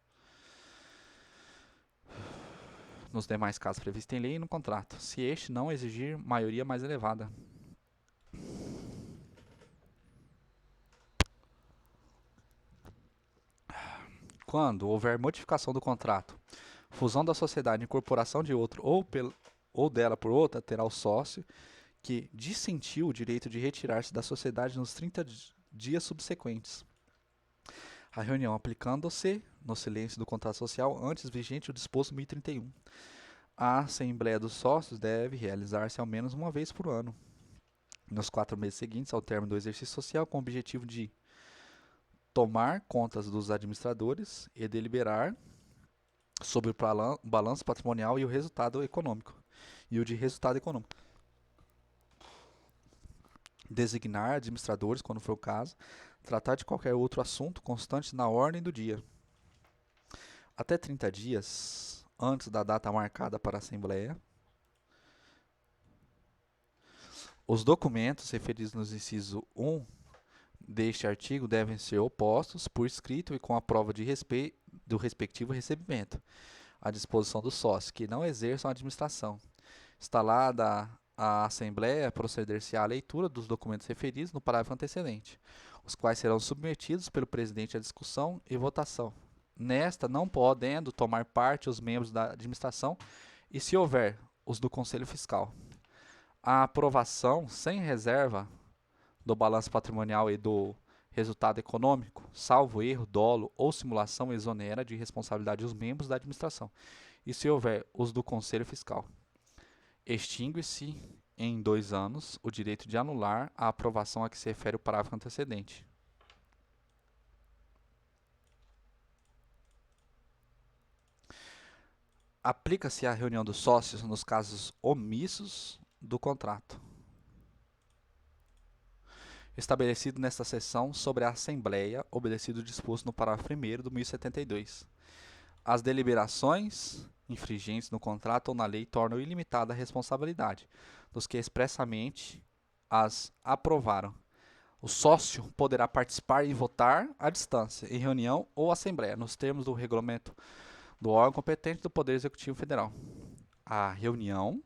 nos demais casos previstos em lei e no contrato, se este não exigir maioria mais elevada. Quando houver modificação do contrato, fusão da sociedade, incorporação de outro ou dela por outra, terá o sócio que dissentiu o direito de retirar-se da sociedade nos 30 dias subsequentes à reunião, aplicando-se no silêncio do contrato social antes vigente o disposto no 1031. A Assembleia dos Sócios deve realizar-se ao menos uma vez por ano, nos 4 meses seguintes ao término do exercício social, com o objetivo de tomar contas dos administradores e deliberar sobre o balanço patrimonial e o resultado econômico. E o de resultado econômico. Designar administradores, quando for o caso, tratar de qualquer outro assunto constante na ordem do dia. Até 30 dias antes da data marcada para a Assembleia, os documentos referidos no inciso 1 deste artigo devem ser opostos por escrito e com a prova do respectivo recebimento, à disposição dos sócios que não exerçam a administração. Instalada a Assembleia, proceder-se-á à leitura dos documentos referidos no parágrafo antecedente, os quais serão submetidos pelo presidente à discussão e votação. Nesta, não podendo tomar parte os membros da administração e, se houver, os do Conselho Fiscal. A aprovação, sem reserva, do balanço patrimonial e do resultado econômico, salvo erro, dolo ou simulação, exonera de responsabilidade os membros da administração, e, se houver, os do Conselho Fiscal. Extingue-se em 2 anos o direito de anular a aprovação a que se refere o parágrafo antecedente. Aplica-se a reunião dos sócios nos casos omissos do contrato, estabelecido nesta seção sobre a Assembleia, obedecido o disposto no parágrafo 1º do 1072. As deliberações infringentes no contrato ou na lei tornam ilimitada a responsabilidade dos que expressamente as aprovaram. O sócio poderá participar e votar à distância, em reunião ou assembleia, nos termos do regulamento do órgão competente do Poder Executivo Federal. A reunião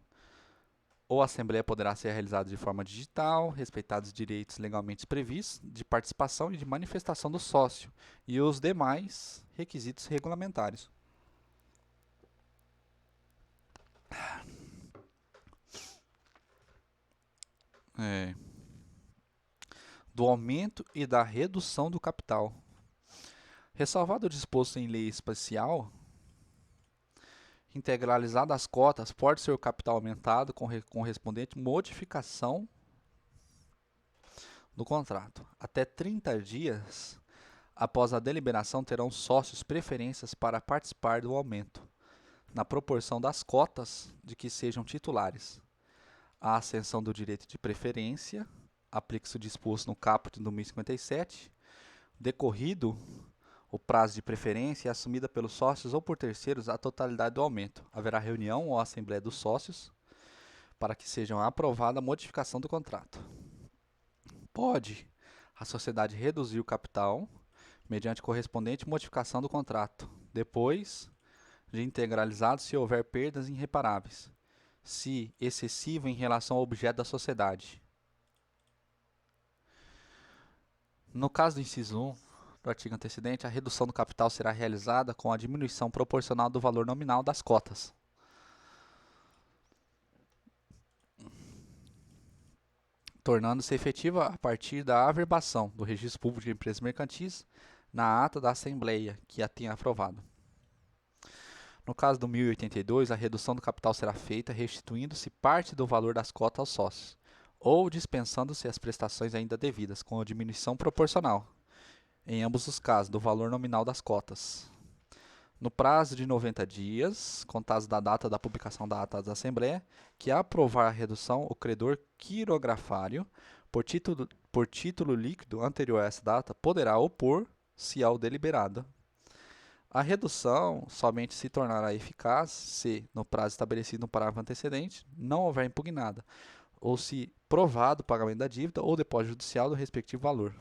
ou assembleia poderá ser realizada de forma digital, respeitados os direitos legalmente previstos de participação e de manifestação do sócio e os demais requisitos regulamentares. Do aumento e da redução do capital. Ressalvado o disposto em lei especial, integralizado as cotas, pode ser o capital aumentado com correspondente modificação do contrato. Até 30 dias após a deliberação terão sócios preferências para participar do aumento, na proporção das cotas de que sejam titulares. A ascensão do direito de preferência aplica-se o disposto no caput do 1057, decorrido o prazo de preferência é assumida pelos sócios ou por terceiros a totalidade do aumento. Haverá reunião ou assembleia dos sócios para que seja aprovada a modificação do contrato. Pode a sociedade reduzir o capital mediante correspondente modificação do contrato, depois de integralizado se houver perdas irreparáveis, se excessivo em relação ao objeto da sociedade. No caso do inciso 1, do artigo antecedente, a redução do capital será realizada com a diminuição proporcional do valor nominal das cotas. Tornando-se efetiva a partir da averbação do Registro Público de Empresas Mercantis na ata da Assembleia que a tenha aprovado. No caso do 1082, a redução do capital será feita restituindo-se parte do valor das cotas aos sócios, ou dispensando-se as prestações ainda devidas, com a diminuição proporcional, em ambos os casos, do valor nominal das cotas. No prazo de 90 dias, contados da data da publicação da ata da Assembleia, que aprovar a redução, o credor quirografário, por título líquido anterior a essa data, poderá opor-se ao deliberado. A redução somente se tornará eficaz se, no prazo estabelecido no parágrafo antecedente, não houver impugnada, ou se provado o pagamento da dívida ou depósito judicial do respectivo valor.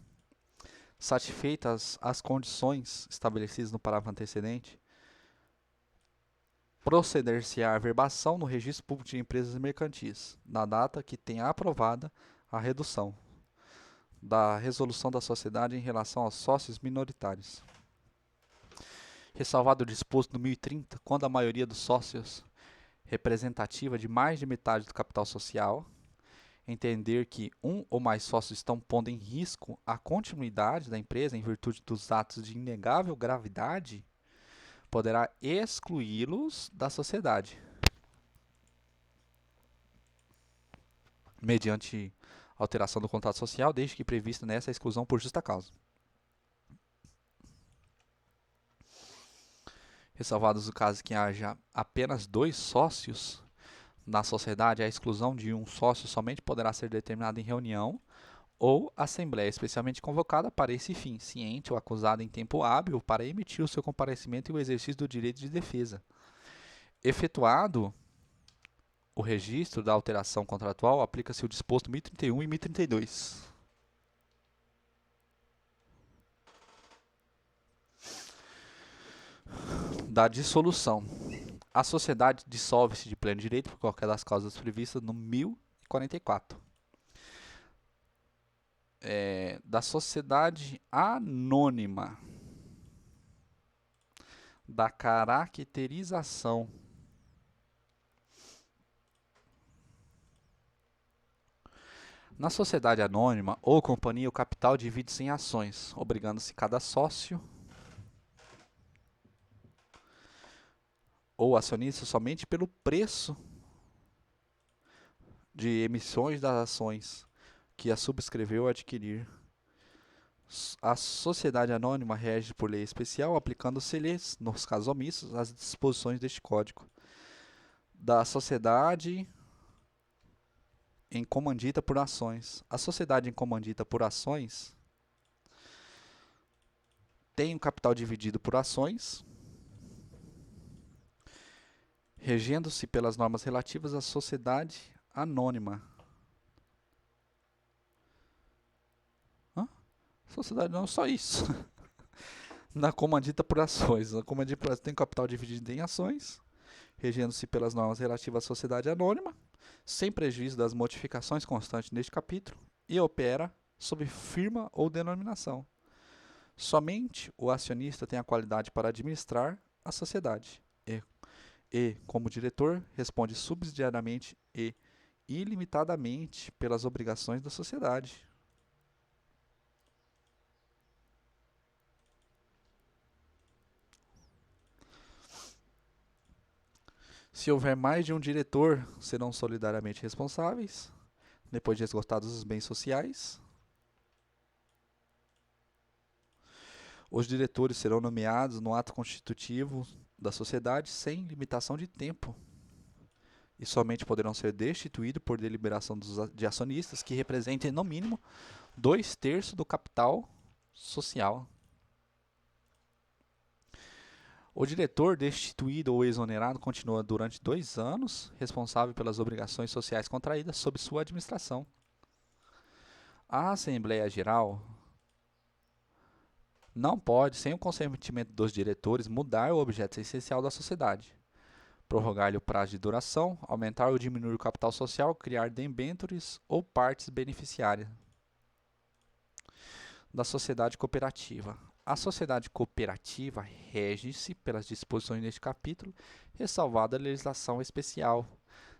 Satisfeitas as condições estabelecidas no parágrafo antecedente, proceder-se à averbação no Registro Público de Empresas Mercantis, na data que tenha aprovada a redução da resolução da sociedade em relação aos sócios minoritários. Ressalvado o disposto no 1030, quando a maioria dos sócios representativa de mais de metade do capital social, entender que um ou mais sócios estão pondo em risco a continuidade da empresa em virtude dos atos de inegável gravidade, poderá excluí-los da sociedade, mediante alteração do contrato social, desde que prevista nessa exclusão por justa causa. Ressalvados os casos que haja apenas 2 sócios na sociedade, a exclusão de um sócio somente poderá ser determinada em reunião ou assembleia especialmente convocada para esse fim, ciente ou acusado em tempo hábil para emitir o seu comparecimento e o exercício do direito de defesa. Efetuado o registro da alteração contratual, aplica-se o disposto 1031 e 1032. Da dissolução. A sociedade dissolve-se de pleno direito por qualquer das causas previstas no 1044. Da sociedade anônima. Da caracterização. Na sociedade anônima ou companhia, o capital divide-se em ações, obrigando-se cada sócio ou acionista somente pelo preço de emissões das ações que a subscreveu a adquirir. A sociedade anônima rege por lei especial, aplicando-se-lhes, nos casos omissos, as disposições deste Código. Da sociedade em comandita por ações. A sociedade em comandita por ações tem o capital dividido por ações, regendo-se pelas normas relativas à sociedade anônima. Sociedade não, só isso. Na comandita por ações. A comandita por ações tem capital dividido em ações, regendo-se pelas normas relativas à sociedade anônima, sem prejuízo das modificações constantes neste capítulo, e opera sob firma ou denominação. Somente o acionista tem a qualidade para administrar a sociedade e, como diretor, responde subsidiariamente e ilimitadamente pelas obrigações da sociedade. Se houver mais de um diretor, serão solidariamente responsáveis, depois de esgotados os bens sociais. Os diretores serão nomeados no ato constitutivo da sociedade sem limitação de tempo e somente poderão ser destituídos por deliberação de acionistas que representem, no mínimo, 2/3 do capital social. O diretor destituído ou exonerado continua durante 2 anos responsável pelas obrigações sociais contraídas sob sua administração. A Assembleia Geral não pode, sem o consentimento dos diretores, mudar o objeto essencial da sociedade, prorrogar-lhe o prazo de duração, aumentar ou diminuir o capital social, criar debêntures ou partes beneficiárias. Da sociedade cooperativa. A sociedade cooperativa rege-se pelas disposições deste capítulo, ressalvada a legislação especial.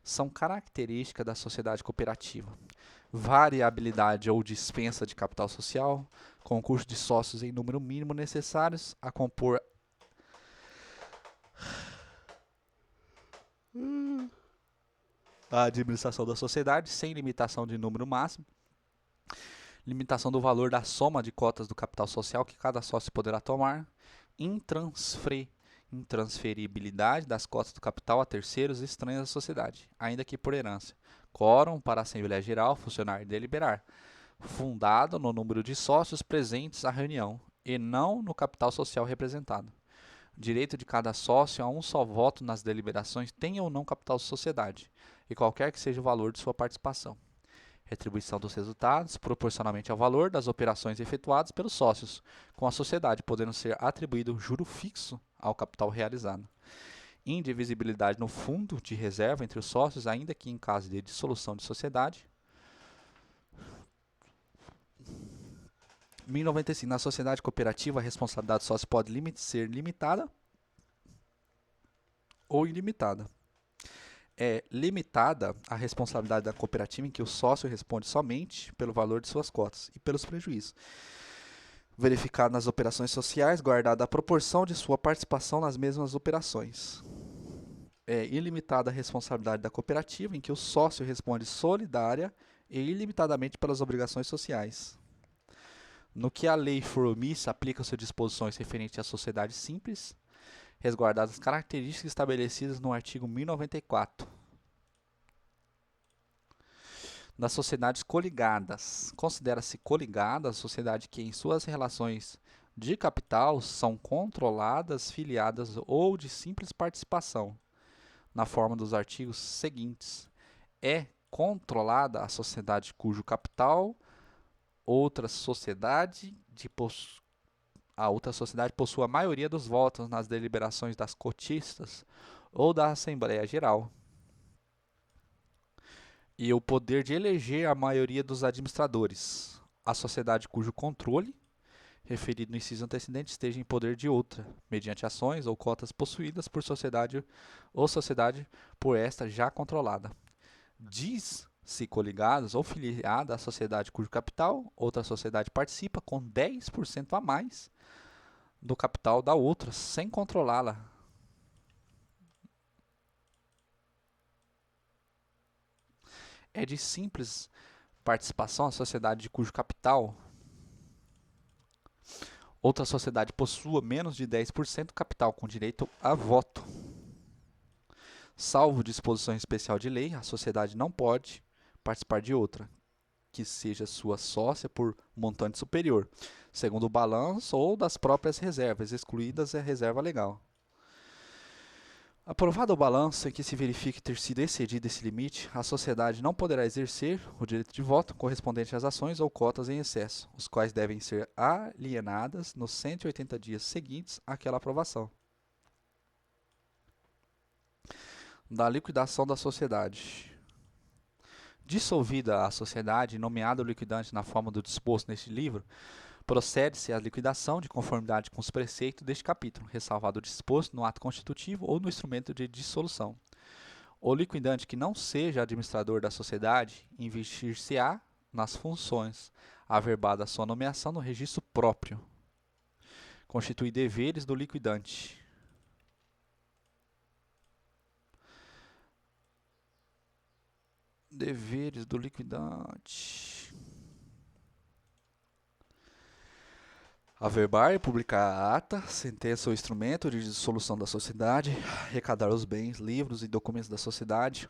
São características da sociedade cooperativa: variabilidade ou dispensa de capital social, concurso de sócios em número mínimo necessários a compor a administração da sociedade, sem limitação de número máximo, limitação do valor da soma de cotas do capital social que cada sócio poderá tomar, intransferibilidade das cotas do capital a terceiros estranhos à sociedade, ainda que por herança, quórum para a Assembleia Geral funcionar e deliberar, fundado no número de sócios presentes à reunião e não no capital social representado. Direito de cada sócio a um só voto nas deliberações, tenha ou não capital de sociedade, e qualquer que seja o valor de sua participação. Retribuição dos resultados, proporcionalmente ao valor das operações efetuadas pelos sócios com a sociedade, podendo ser atribuído juro fixo ao capital realizado. Indivisibilidade no fundo de reserva entre os sócios, ainda que em caso de dissolução de sociedade. 1095. Na sociedade cooperativa, a responsabilidade do sócio pode ser limitada ou ilimitada. É limitada a responsabilidade da cooperativa em que o sócio responde somente pelo valor de suas cotas e pelos prejuízos. Verificado nas operações sociais, guardada a proporção de sua participação nas mesmas operações. É ilimitada a responsabilidade da cooperativa em que o sócio responde solidária e ilimitadamente pelas obrigações sociais. No que a lei for omissa, aplica-se disposições referentes à sociedade simples, resguardadas as características estabelecidas no artigo 1094. Das sociedades coligadas. Considera-se coligada a sociedade que, em suas relações de capital, são controladas, filiadas ou de simples participação, na forma dos artigos seguintes. É controlada a sociedade cujo capital a outra sociedade possua a maioria dos votos nas deliberações das cotistas ou da Assembleia Geral e o poder de eleger a maioria dos administradores. A sociedade cujo controle, referido no inciso antecedente, esteja em poder de outra, mediante ações ou cotas possuídas por sociedade ou sociedade por esta já controlada. Diz-se coligados ou filiada à sociedade cujo capital outra sociedade participa com 10% a mais do capital da outra, sem controlá-la. É de simples participação a sociedade cujo capital outra sociedade possua menos de 10% do capital com direito a voto. Salvo disposição especial de lei, a sociedade não pode participar de outra, que seja sua sócia por montante superior, segundo o balanço ou das próprias reservas, excluídas a reserva legal. Aprovado o balanço em que se verifique ter sido excedido esse limite, a sociedade não poderá exercer o direito de voto correspondente às ações ou cotas em excesso, os quais devem ser alienadas nos 180 dias seguintes àquela aprovação. Da liquidação da sociedade. Dissolvida a sociedade, nomeado o liquidante na forma do disposto neste livro, procede-se à liquidação de conformidade com os preceitos deste capítulo, ressalvado o disposto no ato constitutivo ou no instrumento de dissolução. O liquidante que não seja administrador da sociedade investir-se-á nas funções, averbada a sua nomeação no registro próprio. Constitui deveres do liquidante. Deveres do liquidante. Averbar e publicar a ata, sentença ou instrumento de dissolução da sociedade, arrecadar os bens, livros e documentos da sociedade,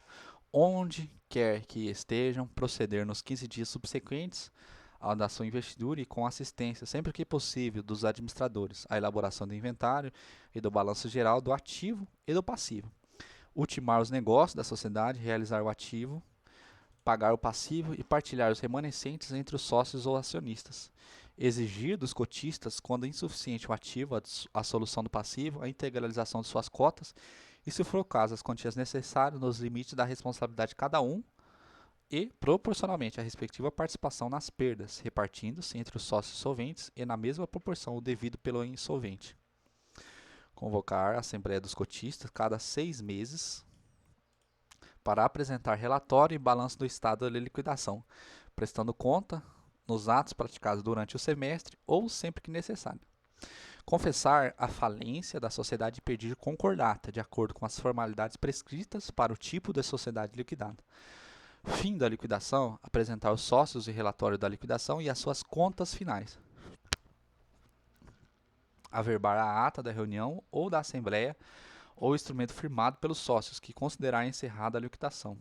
onde quer que estejam, proceder nos 15 dias subsequentes à da sua investidura e com assistência, sempre que possível, dos administradores, a elaboração do inventário e do balanço geral do ativo e do passivo. Ultimar os negócios da sociedade, realizar o ativo, pagar o passivo e partilhar os remanescentes entre os sócios ou acionistas. Exigir dos cotistas, quando insuficiente o ativo, a solução do passivo, a integralização de suas cotas e, se for o caso, as quantias necessárias nos limites da responsabilidade de cada um e, proporcionalmente, a respectiva participação nas perdas, repartindo-se entre os sócios solventes e na mesma proporção o devido pelo insolvente. Convocar a Assembleia dos Cotistas cada 6 meses para apresentar relatório e balanço do estado da liquidação, prestando conta nos atos praticados durante o semestre ou sempre que necessário. Confessar a falência da sociedade e pedir concordata, de acordo com as formalidades prescritas para o tipo de sociedade liquidada. Fim da liquidação, apresentar os sócios o relatório da liquidação e as suas contas finais. Averbar a ata da reunião ou da assembleia ou instrumento firmado pelos sócios que considerar encerrada a liquidação.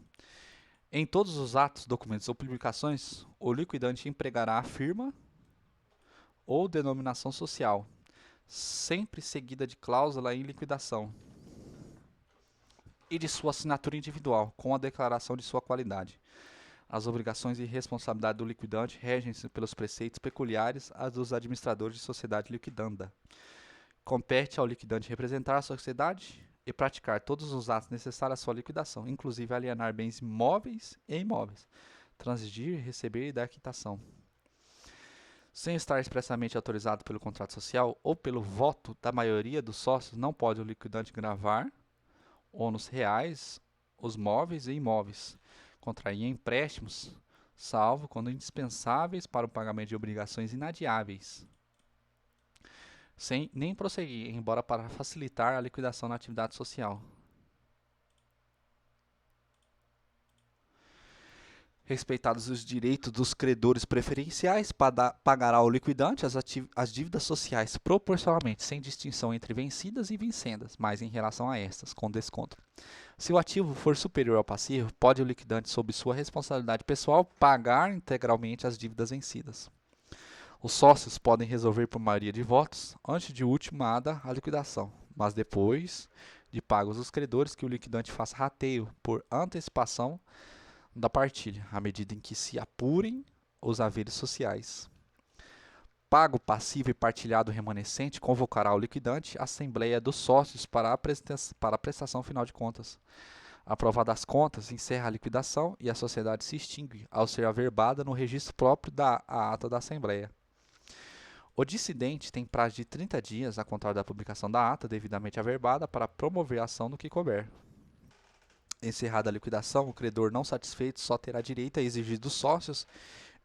Em todos os atos, documentos ou publicações, o liquidante empregará a firma ou denominação social, sempre seguida de cláusula em liquidação, e de sua assinatura individual, com a declaração de sua qualidade. As obrigações e responsabilidade do liquidante regem-se pelos preceitos peculiares às dos administradores de sociedade liquidanda. Compete ao liquidante representar a sociedade e praticar todos os atos necessários à sua liquidação, inclusive alienar bens móveis e imóveis, transigir, receber e dar quitação. Sem estar expressamente autorizado pelo contrato social ou pelo voto da maioria dos sócios, não pode o liquidante gravar ônus reais os móveis e imóveis, contrair empréstimos, salvo quando indispensáveis para o pagamento de obrigações inadiáveis, sem nem prosseguir, embora para facilitar a liquidação na atividade social. Respeitados os direitos dos credores preferenciais, pagará o liquidante as dívidas sociais proporcionalmente, sem distinção entre vencidas e vincendas, mas em relação a estas, com desconto. Se o ativo for superior ao passivo, pode o liquidante, sob sua responsabilidade pessoal, pagar integralmente as dívidas vencidas. Os sócios podem resolver por maioria de votos, antes de ultimada a liquidação, mas depois de pagos os credores, que o liquidante faça rateio por antecipação da partilha, à medida em que se apurem os haveres sociais. Pago passivo e partilhado remanescente convocará o liquidante à Assembleia dos Sócios para a prestação final de contas. Aprovadas as contas, encerra a liquidação e a sociedade se extingue, ao ser averbada no registro próprio da ata da Assembleia. O dissidente tem prazo de 30 dias a contar da publicação da ata devidamente averbada para promover a ação no que couber. Encerrada a liquidação, o credor não satisfeito só terá direito a exigir dos sócios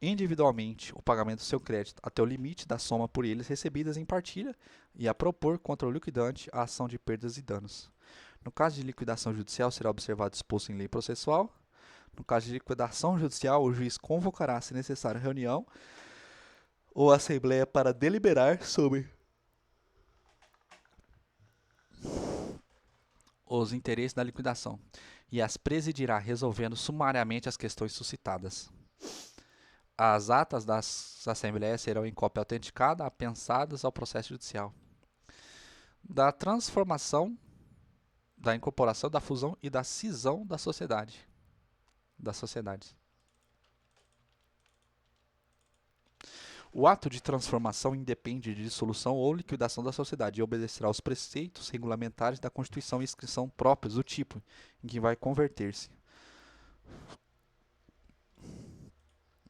individualmente o pagamento do seu crédito até o limite da soma por eles recebidas em partilha e a propor contra o liquidante a ação de perdas e danos. No caso de liquidação judicial, será observado o disposto em lei processual. No caso de liquidação judicial, o juiz convocará, se necessário, reunião ou assembleia para deliberar sobre os interesses da liquidação e as presidirá, resolvendo sumariamente as questões suscitadas. As atas das assembleias serão em cópia autenticada, apensadas ao processo judicial. Da transformação, da incorporação, da fusão e da cisão da sociedade. Das sociedades. O ato de transformação independe de dissolução ou liquidação da sociedade e obedecerá aos preceitos regulamentares da Constituição e inscrição próprios do tipo em que vai converter-se.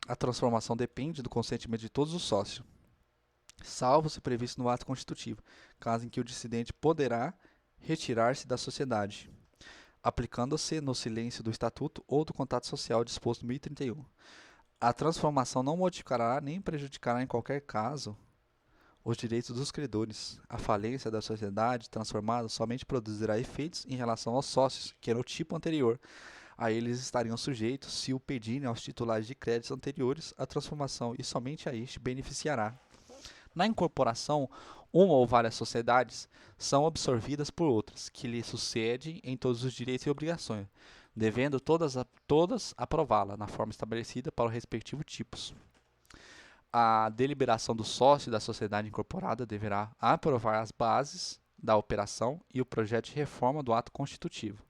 A transformação depende do consentimento de todos os sócios, salvo se previsto no ato constitutivo, caso em que o dissidente poderá retirar-se da sociedade, aplicando-se no silêncio do Estatuto ou do Contrato Social disposto no 1031. A transformação não modificará nem prejudicará em qualquer caso os direitos dos credores. A falência da sociedade transformada somente produzirá efeitos em relação aos sócios, que no tipo anterior a eles estariam sujeitos se o pedirem aos titulares de créditos anteriores à transformação, e somente a este beneficiará. Na incorporação, uma ou várias sociedades são absorvidas por outras, que lhe sucedem em todos os direitos e obrigações, devendo todas aprová-la na forma estabelecida para os respectivos tipos. A deliberação do sócio da sociedade incorporada deverá aprovar as bases da operação e o projeto de reforma do ato constitutivo.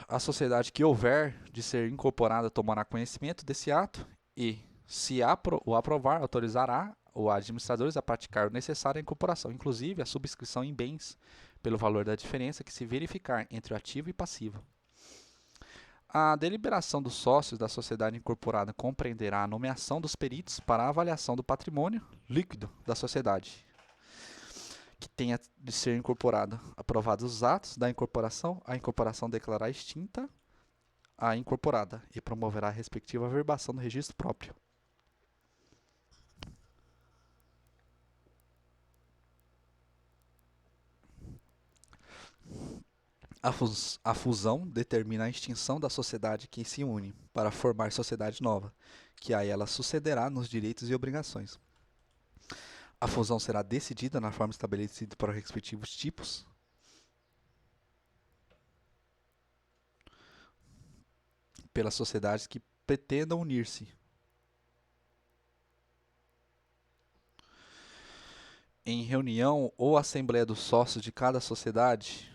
A sociedade que houver de ser incorporada tomará conhecimento desse ato e, se o aprovar, autorizará os administradores a praticar o necessário à incorporação, inclusive a subscrição em bens, pelo valor da diferença que se verificar entre o ativo e passivo. A deliberação dos sócios da sociedade incorporada compreenderá a nomeação dos peritos para a avaliação do patrimônio líquido da sociedade que tenha de ser incorporada. Aprovados os atos da incorporação, a incorporação declarará extinta a incorporada e promoverá a respectiva averbação do registro próprio. A fusão determina a extinção da sociedade que se une para formar sociedade nova, que a ela sucederá nos direitos e obrigações. A fusão será decidida na forma estabelecida para os respectivos tipos. Pelas sociedades que pretendam unir-se. Em reunião ou assembleia dos sócios de cada sociedade,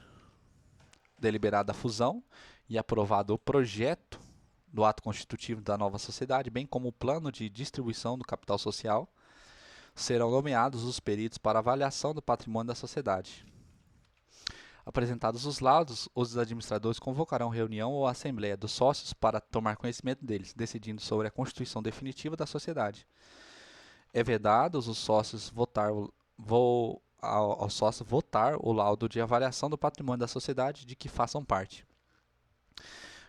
deliberada a fusão e aprovado o projeto do ato constitutivo da nova sociedade, bem como o plano de distribuição do capital social, serão nomeados os peritos para avaliação do patrimônio da sociedade. Apresentados os laudos, os administradores convocarão reunião ou assembleia dos sócios para tomar conhecimento deles, decidindo sobre a constituição definitiva da sociedade. É vedado os sócios ao sócio votar o laudo de avaliação do patrimônio da sociedade de que façam parte.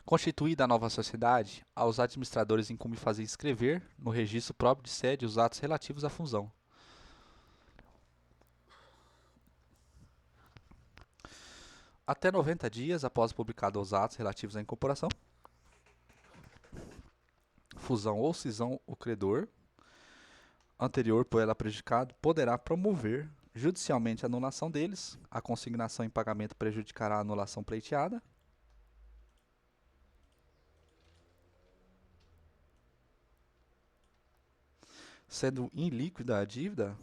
Constituída a nova sociedade, aos administradores incumbe fazer inscrever no registro próprio de sede os atos relativos à fusão. Até 90 dias após publicado os atos relativos à incorporação, fusão ou cisão, o credor anterior por ela prejudicado poderá promover judicialmente a anulação deles. A consignação em pagamento prejudicará a anulação pleiteada. Sendo ilíquida a dívida,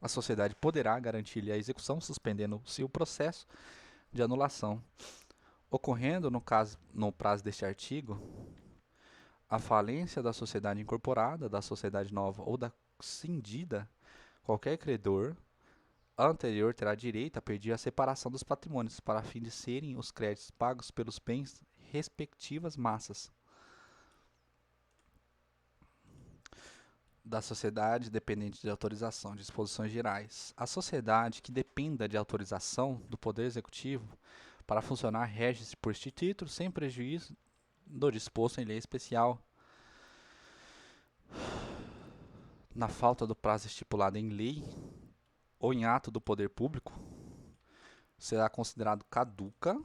a sociedade poderá garantir-lhe a execução, suspendendo-se o processo de anulação. Ocorrendo, no prazo deste artigo, a falência da sociedade incorporada, da sociedade nova ou da cindida, qualquer credor anterior terá direito a pedir a separação dos patrimônios, para fim de serem os créditos pagos pelos bens respectivas massas da sociedade dependente de autorização. Disposições gerais. A sociedade que dependa de autorização do Poder Executivo para funcionar rege-se por este título, sem prejuízo do disposto em lei especial. Na falta do prazo estipulado em lei ou em ato do poder público, será considerado caduca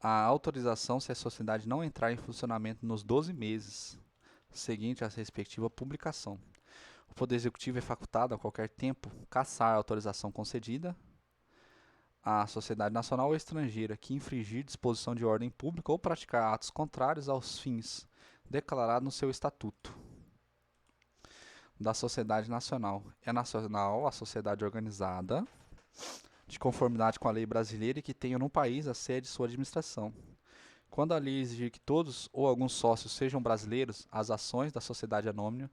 a autorização se a sociedade não entrar em funcionamento nos 12 meses seguinte à respectiva publicação. O Poder Executivo é facultado a qualquer tempo cassar a autorização concedida à sociedade nacional ou estrangeira que infringir disposição de ordem pública ou praticar atos contrários aos fins declarados no seu estatuto. Da sociedade nacional. É nacional a sociedade organizada de conformidade com a lei brasileira e que tenha no país a sede de sua administração. Quando a lei exigir que todos ou alguns sócios sejam brasileiros, as ações da sociedade anônima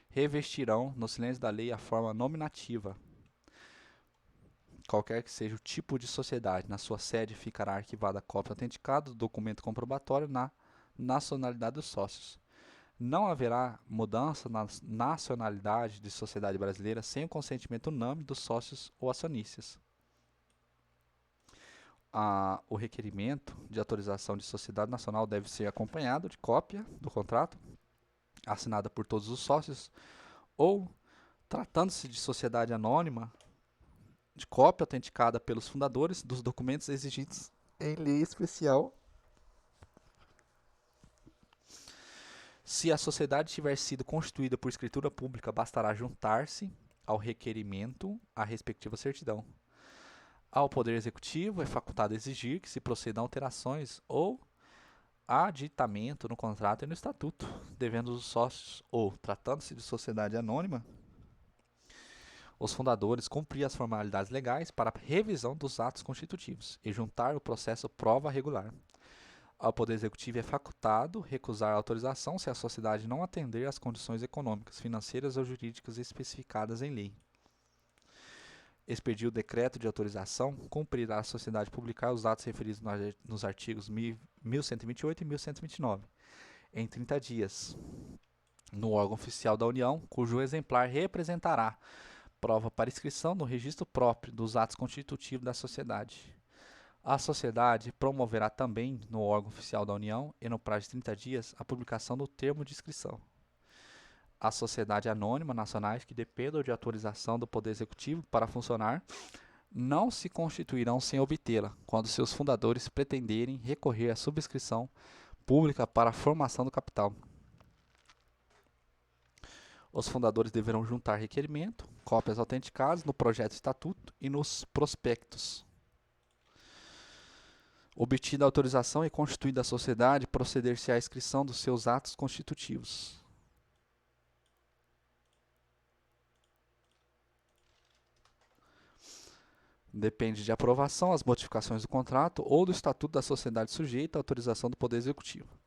revestirão, no silêncio da lei, a forma nominativa. Qualquer que seja o tipo de sociedade, na sua sede ficará arquivada a cópia autenticada do documento comprobatório na nacionalidade dos sócios. Não haverá mudança na nacionalidade de sociedade brasileira sem o consentimento unânime dos sócios ou acionistas. O requerimento de autorização de sociedade nacional deve ser acompanhado de cópia do contrato, assinada por todos os sócios, ou, tratando-se de sociedade anônima, de cópia autenticada pelos fundadores dos documentos exigidos em lei especial. Se a sociedade tiver sido constituída por escritura pública, bastará juntar-se ao requerimento a respectiva certidão. Ao Poder Executivo é facultado exigir que se procedam alterações ou aditamento no contrato e no estatuto, devendo os sócios, ou, tratando-se de sociedade anônima, os fundadores cumprir as formalidades legais para a revisão dos atos constitutivos e juntar o processo prova regular. Ao Poder Executivo é facultado recusar a autorização se a sociedade não atender às condições econômicas, financeiras ou jurídicas especificadas em lei. Expedir o decreto de autorização, cumprirá a sociedade publicar os atos referidos nos artigos 1128 e 1129, em 30 dias, no órgão oficial da União, cujo exemplar representará prova para inscrição no registro próprio dos atos constitutivos da sociedade. A sociedade promoverá também, no órgão oficial da União e no prazo de 30 dias, a publicação do termo de inscrição. A sociedade anônima nacionais que dependam de autorização do Poder Executivo para funcionar não se constituirão sem obtê-la, quando seus fundadores pretenderem recorrer à subscrição pública para a formação do capital. Os fundadores deverão juntar requerimento, cópias autenticadas no projeto de estatuto e nos prospectos. Obtida a autorização e constituída a sociedade, proceder-se à inscrição dos seus atos constitutivos. Depende de aprovação as modificações do contrato ou do estatuto da sociedade sujeita à autorização do Poder Executivo,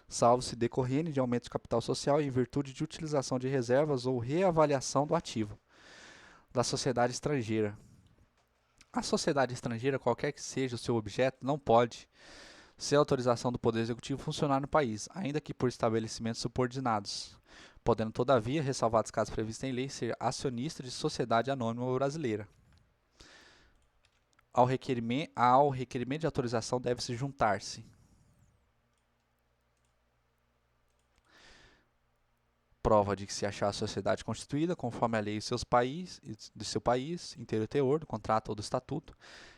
salvo se decorrerem de aumento de capital social em virtude de utilização de reservas ou reavaliação do ativo da sociedade estrangeira. A sociedade estrangeira, qualquer que seja o seu objeto, não pode, sem autorização do Poder Executivo, funcionar no país, ainda que por estabelecimentos subordinados, podendo, todavia, ressalvados casos previstos em lei, ser acionista de sociedade anônima brasileira. Ao requerimento de autorização deve-se juntar-se prova de que se achar a sociedade constituída conforme a lei de seu país, inteiro teor do contrato ou do estatuto,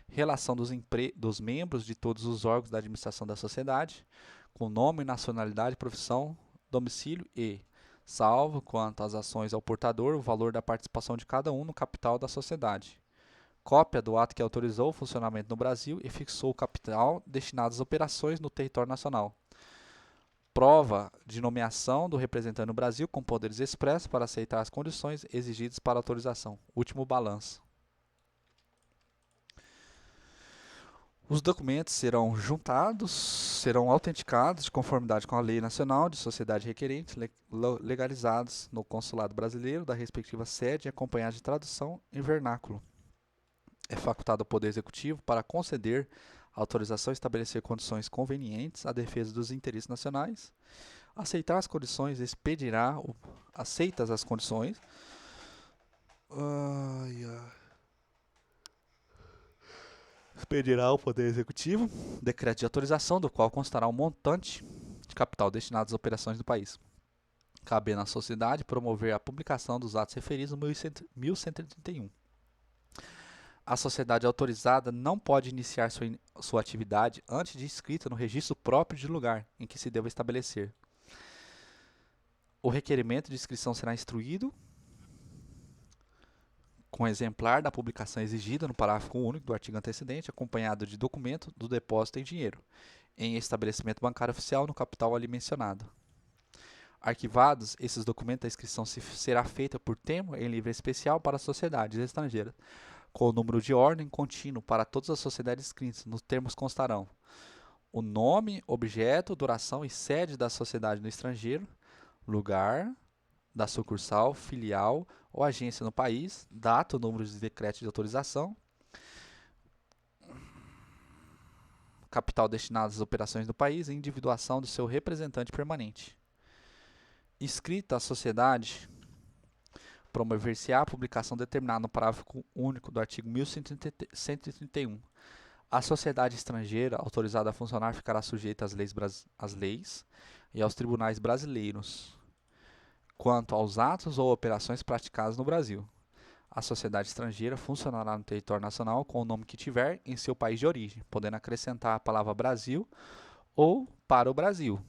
relação dos membros de todos os órgãos da administração da sociedade, com nome, nacionalidade, profissão, domicílio e, salvo quanto às ações ao portador, o valor da participação de cada um no capital da sociedade. Cópia do ato que autorizou o funcionamento no Brasil e fixou o capital destinado às operações no território nacional. Prova de nomeação do representante no Brasil com poderes expressos para aceitar as condições exigidas para autorização. Último balanço. Os documentos serão juntados, serão autenticados de conformidade com a Lei Nacional de Sociedade Requerente, legalizados no Consulado Brasileiro da respectiva sede e acompanhados de tradução em vernáculo. É facultado ao Poder Executivo para conceder autorização a estabelecer condições convenientes à defesa dos interesses nacionais, aceitar as condições, aceitas as condições, expedirá ao Poder Executivo decreto de autorização, do qual constará um montante de capital destinado às operações do país. Cabendo à sociedade promover a publicação dos atos referidos no 1131. A sociedade autorizada não pode iniciar sua atividade antes de inscrita no registro próprio de lugar em que se deva estabelecer. O requerimento de inscrição será instruído com exemplar da publicação exigida no parágrafo único do artigo antecedente, acompanhado de documento do depósito em dinheiro, em estabelecimento bancário oficial no capital ali mencionado. Arquivados, esses documentos, a inscrição será feita por termo em livre especial para sociedades estrangeiras, com o número de ordem contínuo para todas as sociedades inscritas. Nos termos constarão o nome, objeto, duração e sede da sociedade no estrangeiro, lugar da sucursal, filial ou agência no país, data, o número de decreto de autorização, capital destinado às operações do país e individuação do seu representante permanente. Inscrita a sociedade, promover-se-á a publicação determinada no parágrafo único do artigo 1131. A sociedade estrangeira autorizada a funcionar ficará sujeita às leis e aos tribunais brasileiros, quanto aos atos ou operações praticadas no Brasil. A sociedade estrangeira funcionará no território nacional com o nome que tiver em seu país de origem, podendo acrescentar a palavra Brasil ou para o Brasil.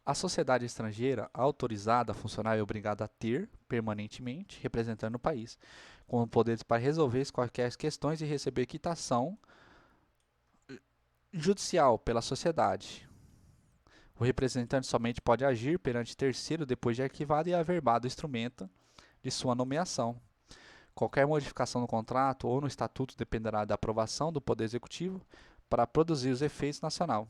A sociedade estrangeira autorizada a funcionar é obrigada a ter, permanentemente, representante no país, com poderes para resolver quaisquer questões e receber quitação judicial pela sociedade. O representante somente pode agir perante terceiro depois de arquivado e averbado o instrumento de sua nomeação. Qualquer modificação no contrato ou no estatuto dependerá da aprovação do Poder Executivo para produzir os efeitos nacional.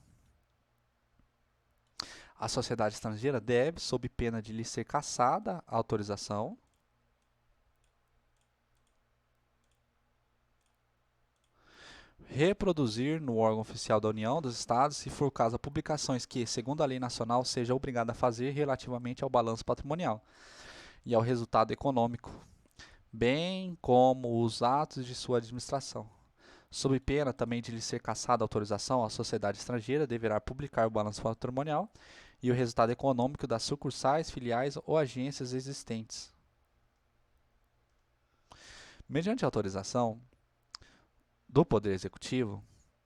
A sociedade estrangeira deve, sob pena de lhe ser cassada a autorização, reproduzir no órgão oficial da União, dos Estados, se for o caso, publicações que, segundo a lei nacional, seja obrigada a fazer relativamente ao balanço patrimonial e ao resultado econômico, bem como os atos de sua administração. Sob pena também de lhe ser cassada a autorização, a sociedade estrangeira deverá publicar o balanço patrimonial e o resultado econômico das sucursais, filiais ou agências existentes. Mediante autorização do Poder Executivo,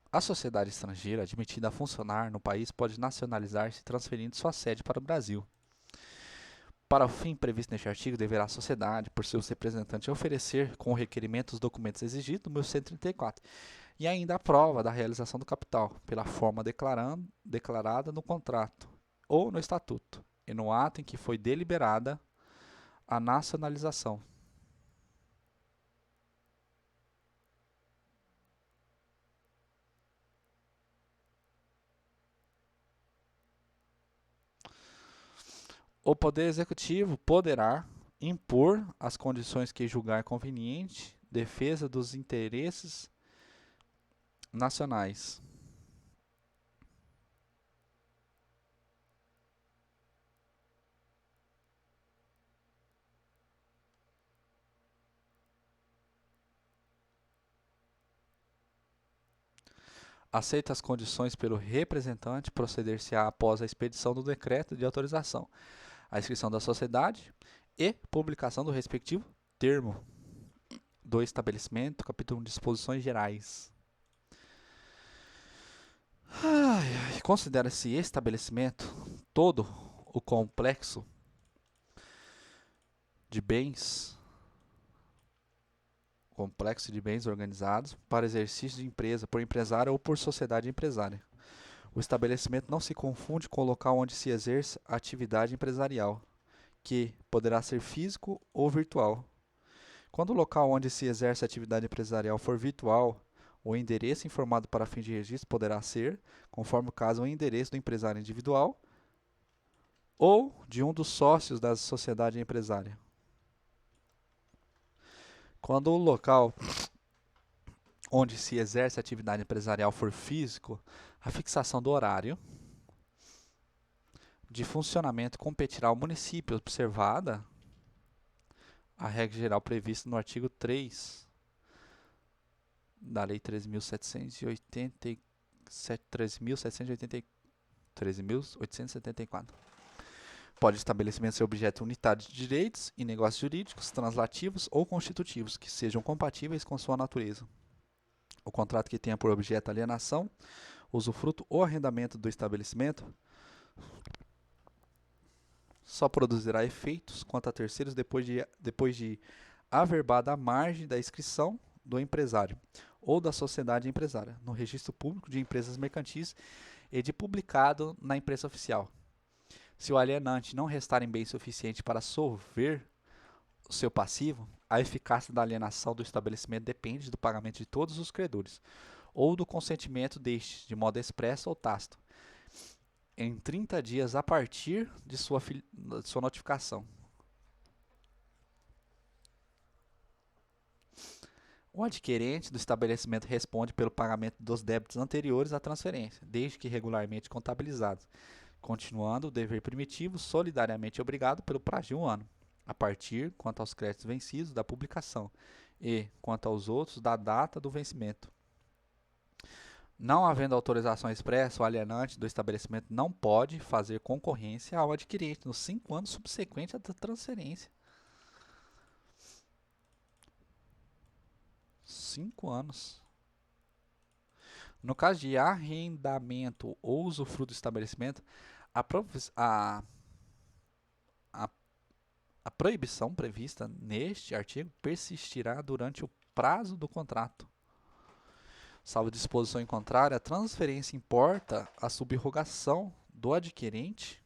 a sociedade estrangeira admitida a funcionar no país pode nacionalizar-se transferindo sua sede para o Brasil. Para o fim previsto neste artigo, deverá a sociedade, por seus representantes, oferecer com o requerimento os documentos exigidos no 1134 e ainda a prova da realização do capital, pela forma declarada no contrato ou no estatuto, e no ato em que foi deliberada a nacionalização. O Poder Executivo poderá impor as condições que julgar conveniente, defesa dos interesses nacionais. Aceita as condições pelo representante, proceder-se-á após a expedição do decreto de autorização, a inscrição da sociedade e publicação do respectivo termo do estabelecimento, capítulo 1, disposições gerais. Considera-se estabelecimento todo o complexo de bens organizados para exercício de empresa por empresário ou por sociedade empresária. O estabelecimento não se confunde com o local onde se exerce a atividade empresarial, que poderá ser físico ou virtual. Quando o local onde se exerce a atividade empresarial for virtual, o endereço informado para fim de registro poderá ser, conforme o caso, o endereço do empresário individual ou de um dos sócios da sociedade empresária. Quando o local onde se exerce a atividade empresarial for físico, a fixação do horário de funcionamento competirá ao município, observada a regra geral prevista no artigo 3 da Lei 13.874. Pode o estabelecimento ser objeto unitário de direitos e negócios jurídicos, translativos ou constitutivos, que sejam compatíveis com sua natureza. O contrato que tenha por objeto alienação, usufruto ou arrendamento do estabelecimento só produzirá efeitos quanto a terceiros depois de averbada a margem da inscrição do empresário ou da sociedade empresária no registro público de empresas mercantis e de publicado na imprensa oficial. Se o alienante não restar em bem suficiente para solver o seu passivo, a eficácia da alienação do estabelecimento depende do pagamento de todos os credores ou do consentimento destes, de modo expresso ou tácito, em 30 dias a partir de sua notificação. O adquirente do estabelecimento responde pelo pagamento dos débitos anteriores à transferência, desde que regularmente contabilizados, continuando o dever primitivo solidariamente obrigado pelo prazo de 1 ano, a partir, quanto aos créditos vencidos, da publicação, e, quanto aos outros, da data do vencimento. Não havendo autorização expressa, o alienante do estabelecimento não pode fazer concorrência ao adquirente nos 5 anos subsequentes à transferência. 5 anos. No caso de arrendamento ou usufruto do estabelecimento, a proibição prevista neste artigo persistirá durante o prazo do contrato. Salvo disposição em contrário, a transferência importa a subrogação do adquirente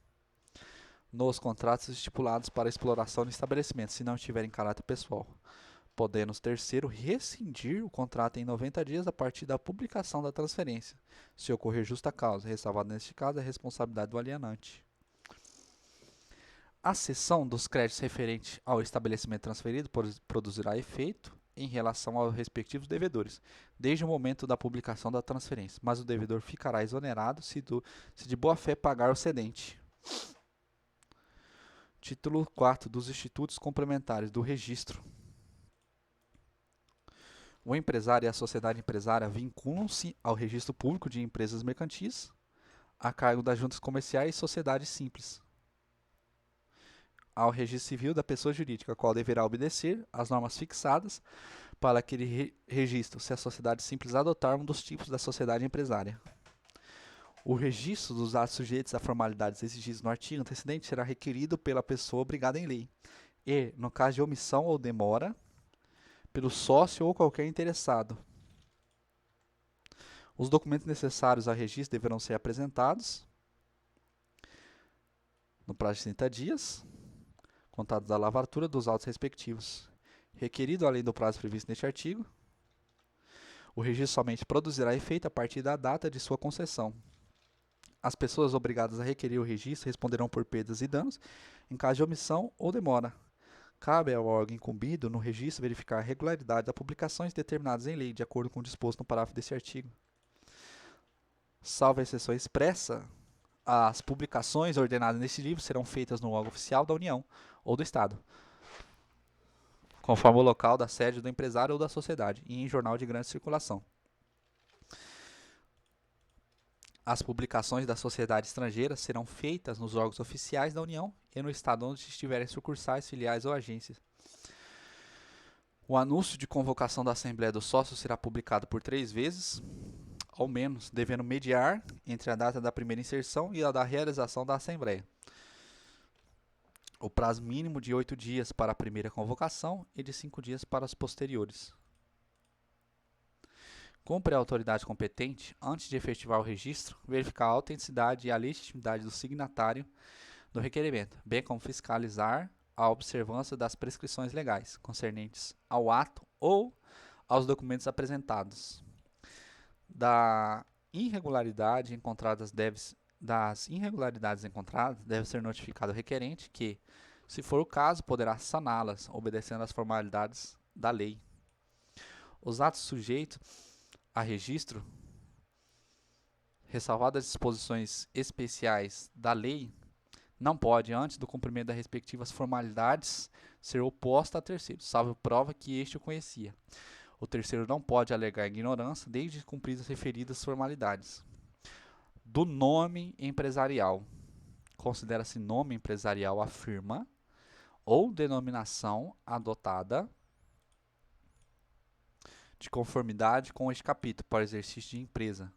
nos contratos estipulados para exploração do estabelecimento, se não estiverem em caráter pessoal, podendo o terceiro rescindir o contrato em 90 dias a partir da publicação da transferência, se ocorrer justa causa, ressalvado neste caso a responsabilidade do alienante. A cessão dos créditos referente ao estabelecimento transferido produzirá efeito em relação aos respectivos devedores, desde o momento da publicação da transferência, mas o devedor ficará exonerado se de boa fé pagar o cedente. Título 4 dos Institutos Complementares do Registro. O empresário e a sociedade empresária vinculam-se ao registro público de empresas mercantis, a cargo das juntas comerciais e sociedades simples, ao registro civil da pessoa jurídica, a qual deverá obedecer às normas fixadas para aquele registro, se a sociedade simples adotar um dos tipos da sociedade empresária. O registro dos atos sujeitos a formalidades exigidas no artigo antecedente será requerido pela pessoa obrigada em lei e, no caso de omissão ou demora, pelo sócio ou qualquer interessado. Os documentos necessários ao registro deverão ser apresentados no prazo de 30 dias, contados da lavratura dos autos respectivos. Requerido além do prazo previsto neste artigo, o registro somente produzirá efeito a partir da data de sua concessão. As pessoas obrigadas a requerer o registro responderão por perdas e danos em caso de omissão ou demora. Cabe ao órgão incumbido no registro verificar a regularidade das publicações determinadas em lei, de acordo com o disposto no parágrafo deste artigo. Salvo a exceção expressa, as publicações ordenadas neste livro serão feitas no órgão oficial da União ou do Estado, conforme o local da sede do empresário ou da sociedade, e em jornal de grande circulação. As publicações da sociedade estrangeira serão feitas nos órgãos oficiais da União e no estado onde estiverem sucursais, filiais ou agências. O anúncio de convocação da Assembleia dos Sócios será publicado por 3 vezes, ao menos, devendo mediar entre a data da primeira inserção e a da realização da Assembleia. O prazo mínimo de 8 dias para a primeira convocação e de 5 dias para as posteriores. Cumpre a autoridade competente, antes de efetivar o registro, verificar a autenticidade e a legitimidade do signatário do requerimento, bem como fiscalizar a observância das prescrições legais concernentes ao ato ou aos documentos apresentados. Das irregularidades encontradas deve ser notificado ao requerente que, se for o caso, poderá saná-las, obedecendo às formalidades da lei. Os atos sujeitos a registro, ressalvadas as disposições especiais da lei, não pode, antes do cumprimento das respectivas formalidades, ser oposta a terceiro, salvo prova que este o conhecia. O terceiro não pode alegar ignorância, desde cumpridas as referidas formalidades. Do nome empresarial. Considera-se nome empresarial a firma ou denominação adotada de conformidade com este capítulo para exercício de empresa.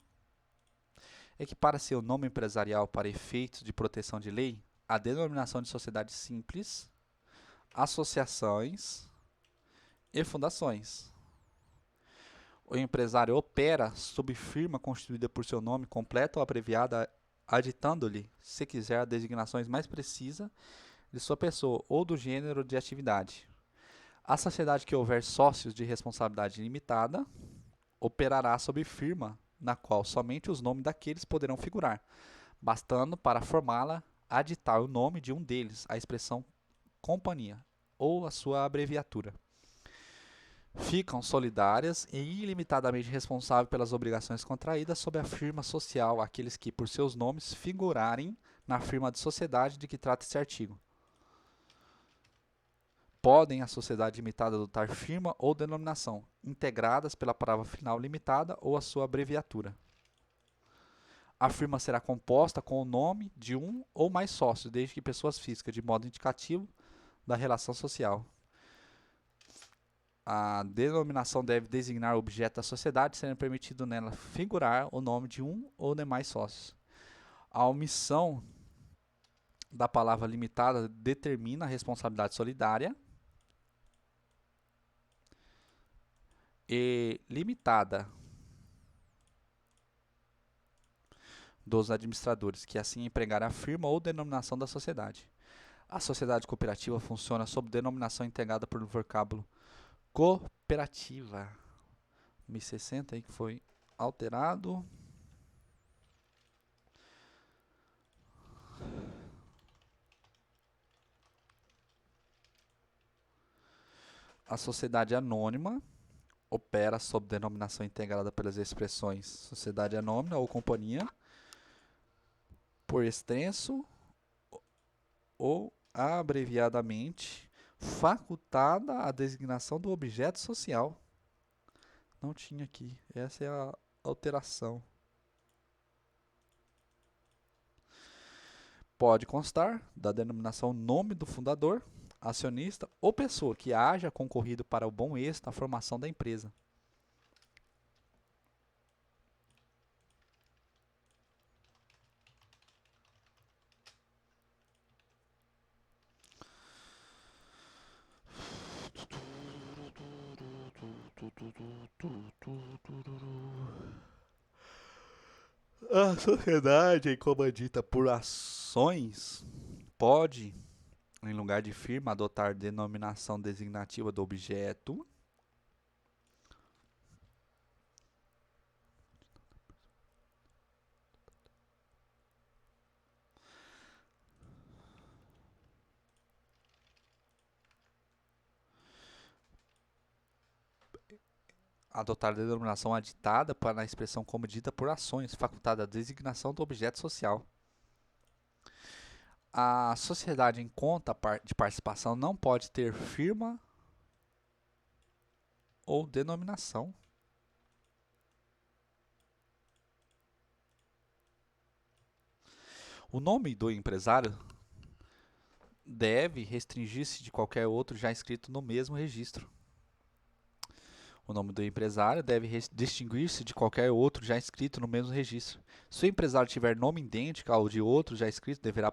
Equipara-se o nome empresarial para efeitos de proteção de lei a denominação de sociedade simples, associações e fundações. O empresário opera sob firma constituída por seu nome completo ou abreviado, aditando-lhe, se quiser, a designações mais precisa de sua pessoa ou do gênero de atividade. A sociedade que houver sócios de responsabilidade limitada operará sob firma na qual somente os nomes daqueles poderão figurar, bastando para formá-la aditar o nome de um deles, a expressão companhia ou a sua abreviatura. Ficam solidárias e ilimitadamente responsáveis pelas obrigações contraídas sob a firma social aqueles que, por seus nomes, figurarem na firma de sociedade de que trata esse artigo. Podem a sociedade limitada adotar firma ou denominação, integradas pela palavra final limitada ou a sua abreviatura. A firma será composta com o nome de um ou mais sócios, desde que pessoas físicas, de modo indicativo da relação social. A denominação deve designar o objeto da sociedade, sendo permitido nela figurar o nome de um ou demais sócios. A omissão da palavra limitada determina a responsabilidade solidária e limitada dos administradores, que assim empregarem a firma ou denominação da sociedade. A sociedade cooperativa funciona sob denominação integrada por um vocábulo cooperativa. 1060 aí que foi alterado. A sociedade anônima opera sob denominação integrada pelas expressões sociedade anônima ou companhia, por extenso ou abreviadamente, facultada a designação do objeto social. Não tinha aqui, essa é a alteração. Pode constar da denominação nome do fundador, acionista ou pessoa que haja concorrido para o bom êxito na formação da empresa. A sociedade, como é dita por ações, pode, em lugar de firma, adotar denominação designativa do objeto. Adotar a denominação aditada para a expressão como dita por ações, facultada a designação do objeto social. A sociedade em conta de participação não pode ter firma ou denominação. O nome do empresário deve restringir-se de qualquer outro já inscrito no mesmo registro. O nome do empresário deve distinguir-se de qualquer outro já inscrito no mesmo registro. Se o empresário tiver nome idêntico ao de outro já inscrito, deverá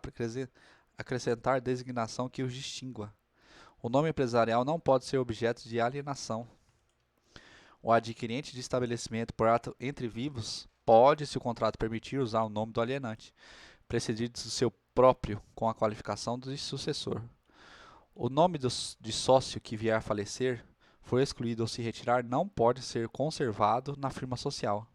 acrescentar designação que os distingua. O nome empresarial não pode ser objeto de alienação. O adquirente de estabelecimento por ato entre vivos pode, se o contrato permitir, usar o nome do alienante, precedido do seu próprio com a qualificação de sucessor. O nome de sócio que vier a falecer, for excluído ou se retirar, não pode ser conservado na firma social.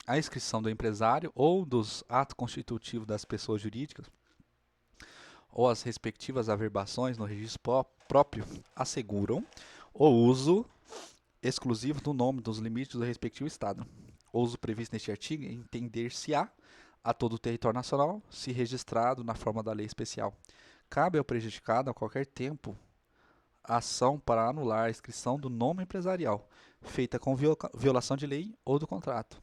A inscrição do empresário ou dos atos constitutivos das pessoas jurídicas ou as respectivas averbações no registro próprio asseguram o uso exclusivo do nome dos limites do respectivo Estado. O uso previsto neste artigo entender-se-á a todo o território nacional, se registrado na forma da lei especial. Cabe ao prejudicado a qualquer tempo a ação para anular a inscrição do nome empresarial, feita com violação de lei ou do contrato.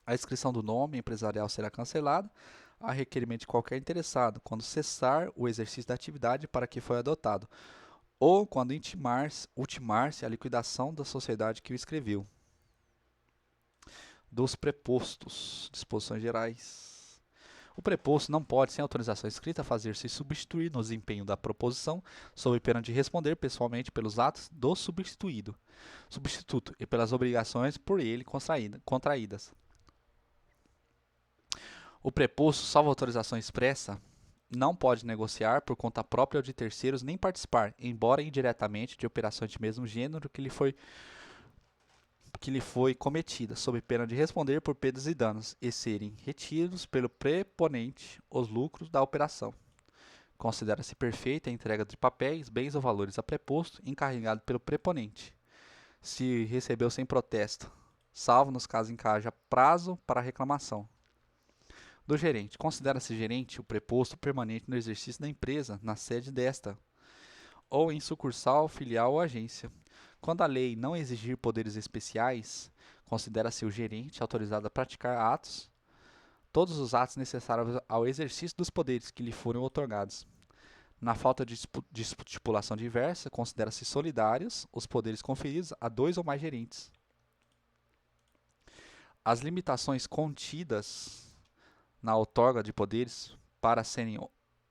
A inscrição do nome empresarial será cancelada a requerimento de qualquer interessado, quando cessar o exercício da atividade para que foi adotado, ou quando ultimar-se a liquidação da sociedade que o escreveu. Dos prepostos, disposições gerais. O preposto não pode, sem autorização escrita, fazer-se substituir no desempenho da proposição, sob pena de responder pessoalmente pelos atos do substituto e pelas obrigações por ele contraídas. O preposto, salvo autorização expressa, não pode negociar por conta própria ou de terceiros, nem participar, embora indiretamente, de operações de mesmo gênero que lhe foi cometida, sob pena de responder por perdas e danos, e serem retidos pelo preponente os lucros da operação. Considera-se perfeita a entrega de papéis, bens ou valores a preposto, encarregado pelo preponente, se recebeu sem protesto, salvo nos casos em que haja prazo para reclamação. Do gerente. Considera-se gerente o preposto permanente no exercício da empresa, na sede desta, ou em sucursal, filial ou agência. Quando a lei não exigir poderes especiais, considera-se o gerente autorizado a praticar todos os atos necessários ao exercício dos poderes que lhe foram otorgados. Na falta de estipulação diversa, considera-se solidários os poderes conferidos a 2 ou mais gerentes. As limitações contidas na outorga de poderes para serem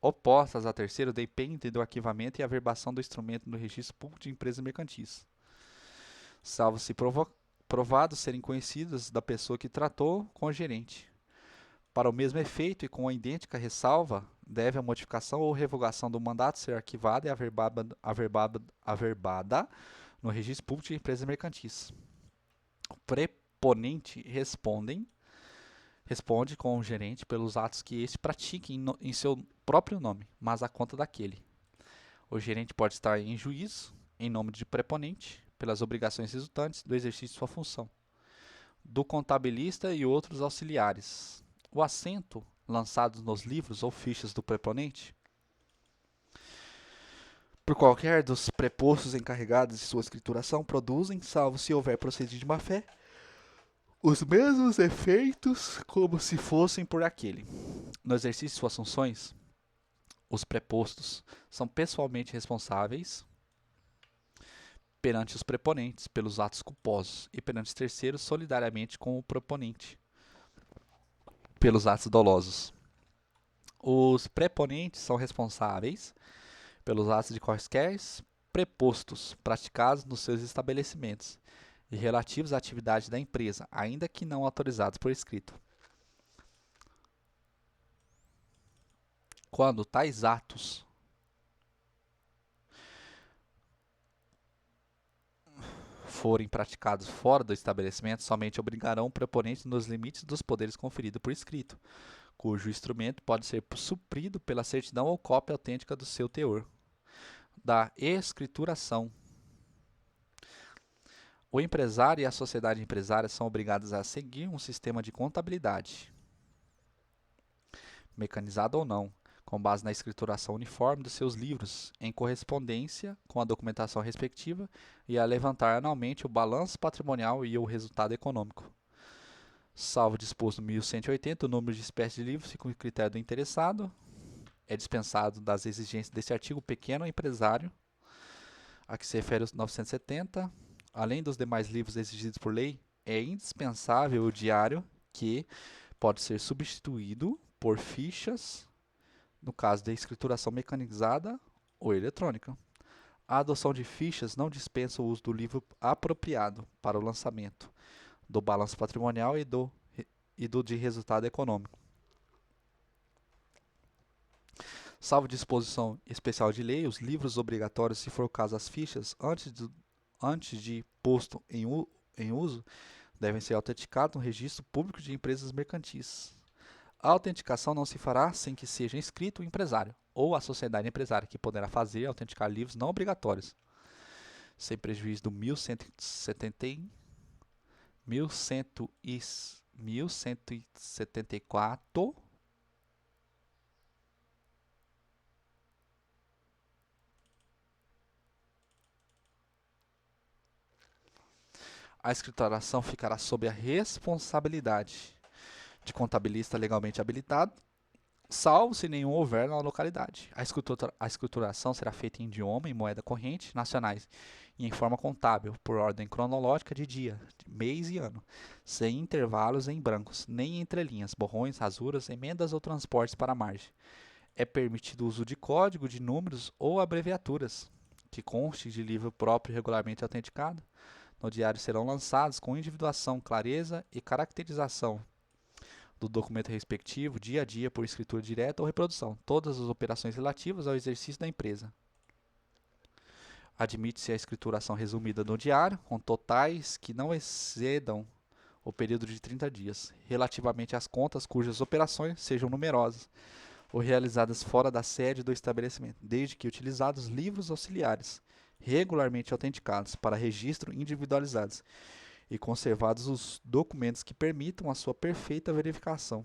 opostas a terceiro dependem do arquivamento e averbação do instrumento no registro público de empresas mercantis, salvo se provado serem conhecidas da pessoa que tratou com o gerente. Para o mesmo efeito e com a idêntica ressalva, deve a modificação ou revogação do mandato ser arquivada e averbada no registro público de empresas mercantis. O preponente responde com o gerente pelos atos que este pratique em seu próprio nome, mas à conta daquele. O gerente pode estar em juízo, em nome de preponente, pelas obrigações resultantes do exercício de sua função, do contabilista e outros auxiliares. O assento lançado nos livros ou fichas do preponente, por qualquer dos prepostos encarregados de sua escrituração, produzem, salvo se houver procedido de má-fé, os mesmos efeitos como se fossem por aquele. No exercício de suas funções, os prepostos são pessoalmente responsáveis perante os preponentes pelos atos culposos e perante os terceiros solidariamente com o preponente pelos atos dolosos. Os preponentes são responsáveis pelos atos de quaisquer prepostos praticados nos seus estabelecimentos e relativos à atividade da empresa, ainda que não autorizados por escrito. Quando tais atos forem praticados fora do estabelecimento, somente obrigarão o preponente nos limites dos poderes conferidos por escrito, cujo instrumento pode ser suprido pela certidão ou cópia autêntica do seu teor. Da escrituração. O empresário e a sociedade empresária são obrigados a seguir um sistema de contabilidade, mecanizado ou não, com base na escrituração uniforme dos seus livros, em correspondência com a documentação respectiva, e a levantar anualmente o balanço patrimonial e o resultado econômico. Salvo disposto no 1180, o número de espécies de livros fica com o critério do interessado. É dispensado das exigências desse artigo o pequeno empresário, a que se refere os 970. Além dos demais livros exigidos por lei, é indispensável o diário, que pode ser substituído por fichas, no caso da escrituração mecanizada ou eletrônica. A adoção de fichas não dispensa o uso do livro apropriado para o lançamento do balanço patrimonial e do de resultado econômico. Salvo disposição especial de lei, os livros obrigatórios, se for o caso as fichas, antes de posto em uso, devem ser autenticados no registro público de empresas mercantis. A autenticação não se fará sem que seja inscrito o empresário ou a sociedade empresária, que poderá fazer e autenticar livros não obrigatórios, sem prejuízo do 1174. A escrituração ficará sob a responsabilidade de contabilista legalmente habilitado, salvo se nenhum houver na localidade. A escrituração será feita em idioma e moeda corrente nacionais e em forma contábil, por ordem cronológica de dia, mês e ano, sem intervalos em brancos, nem entrelinhas, borrões, rasuras, emendas ou transportes para a margem. É permitido o uso de código de números ou abreviaturas, que conste de livro próprio regularmente autenticado. No diário serão lançados com individuação, clareza e caracterização do documento respectivo, dia a dia, por escritura direta ou reprodução, todas as operações relativas ao exercício da empresa. Admite-se a escrituração resumida no diário, com totais que não excedam o período de 30 dias, relativamente às contas cujas operações sejam numerosas ou realizadas fora da sede do estabelecimento, desde que utilizados livros auxiliares, regularmente autenticados para registro individualizados, e conservados os documentos que permitam a sua perfeita verificação.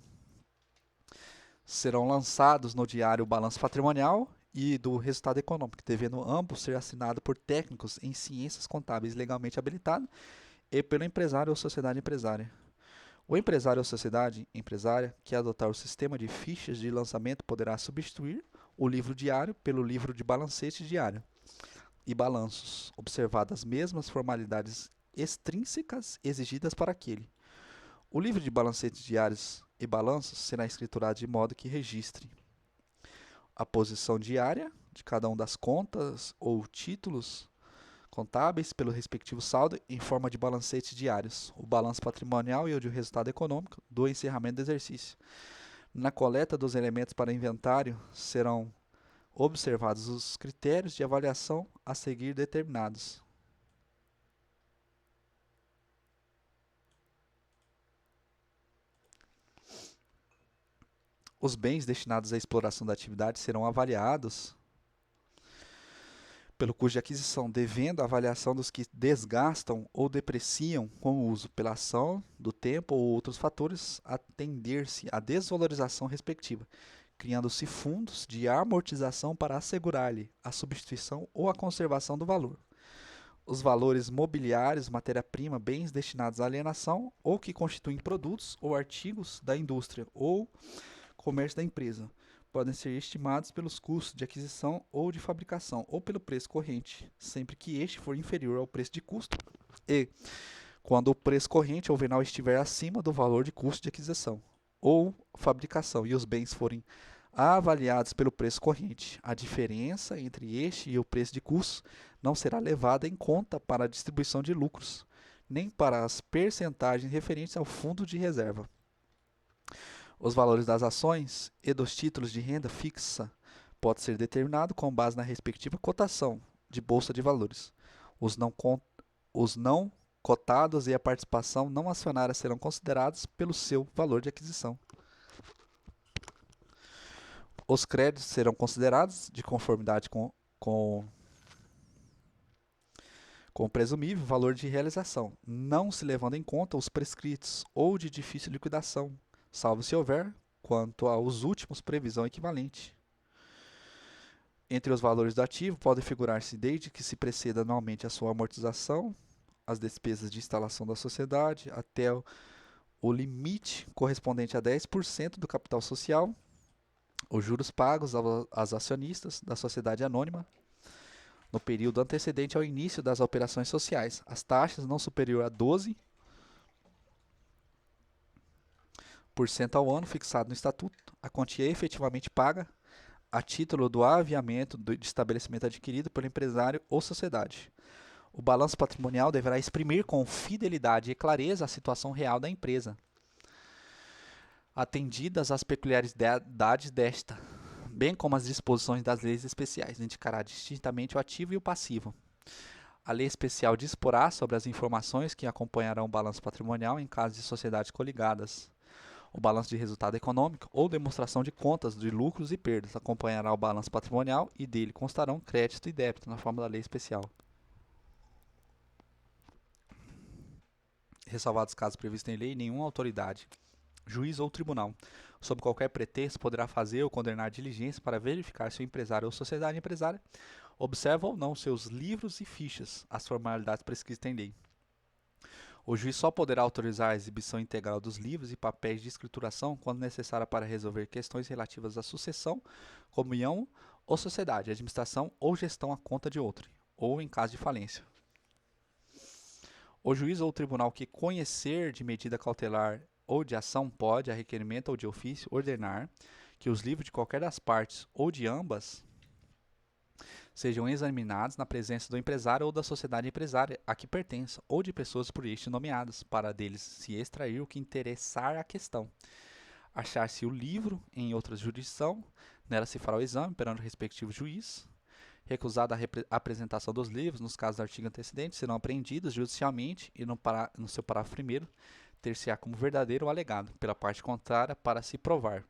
Serão lançados no diário o balanço patrimonial e do resultado econômico, devendo ambos ser assinados por técnicos em ciências contábeis legalmente habilitados e pelo empresário ou sociedade empresária. O empresário ou sociedade empresária que adotar o sistema de fichas de lançamento poderá substituir o livro diário pelo livro de balancete diário e balanços, observadas as mesmas formalidades extrínsecas exigidas para aquele. O livro de balancetes diários e balanços será escriturado de modo que registre a posição diária de cada uma das contas ou títulos contábeis pelo respectivo saldo em forma de balancetes diários, o balanço patrimonial e o de resultado econômico do encerramento do exercício. Na coleta dos elementos para inventário serão observados os critérios de avaliação a seguir determinados. Os bens destinados à exploração da atividade serão avaliados pelo custo de aquisição, devendo a avaliação dos que desgastam ou depreciam com o uso, pela ação do tempo ou outros fatores, atender-se à desvalorização respectiva, criando-se fundos de amortização para assegurar-lhe a substituição ou a conservação do valor. Os valores mobiliários, matéria-prima, bens destinados à alienação ou que constituem produtos ou artigos da indústria ou comércio da empresa, podem ser estimados pelos custos de aquisição ou de fabricação, ou pelo preço corrente, sempre que este for inferior ao preço de custo, e quando o preço corrente ou venal estiver acima do valor de custo de aquisição ou fabricação, e os bens forem avaliados pelo preço corrente. A diferença entre este e o preço de custo não será levada em conta para a distribuição de lucros, nem para as percentagens referentes ao fundo de reserva. Os valores das ações e dos títulos de renda fixa pode ser determinado com base na respectiva cotação de bolsa de valores. Os não cotados e a participação não acionária serão considerados pelo seu valor de aquisição. Os créditos serão considerados de conformidade com o presumível valor de realização, não se levando em conta os prescritos ou de difícil liquidação, salvo se houver, quanto aos últimos, previsão equivalente. Entre os valores do ativo podem figurar-se desde que se preceda anualmente a sua amortização, as despesas de instalação da sociedade, até o limite correspondente a 10% do capital social, os juros pagos aos acionistas da sociedade anônima no período antecedente ao início das operações sociais, as taxas não superior a 12% ao ano fixado no estatuto, a quantia efetivamente paga a título do aviamento de estabelecimento adquirido pelo empresário ou sociedade. O balanço patrimonial deverá exprimir com fidelidade e clareza a situação real da empresa, atendidas as peculiaridades desta, bem como as disposições das leis especiais, indicará distintamente o ativo e o passivo. A lei especial disporá sobre as informações que acompanharão o balanço patrimonial em caso de sociedades coligadas. O balanço de resultado econômico ou demonstração de contas de lucros e perdas acompanhará o balanço patrimonial e dele constarão crédito e débito na forma da lei especial. Ressalvados os casos previstos em lei, nenhuma autoridade, juiz ou tribunal, sob qualquer pretexto, poderá fazer ou condenar diligência para verificar se o empresário ou sociedade empresária observa ou não seus livros e fichas, as formalidades prescritas em lei. O juiz só poderá autorizar a exibição integral dos livros e papéis de escrituração quando necessária para resolver questões relativas à sucessão, comunhão ou sociedade, administração ou gestão à conta de outrem, ou em caso de falência. O juiz ou o tribunal que conhecer de medida cautelar ou de ação pode, a requerimento ou de ofício, ordenar que os livros de qualquer das partes ou de ambas sejam examinados na presença do empresário ou da sociedade empresária a que pertença, ou de pessoas por este nomeadas, para deles se extrair o que interessar à questão. Achar-se o livro em outra jurisdição, nela se fará o exame perante o respectivo juiz. Recusada a apresentação dos livros, nos casos do artigo antecedente, serão apreendidos judicialmente e no seu parágrafo 1º, ter-se-á como verdadeiro ou alegado, pela parte contrária, para se provar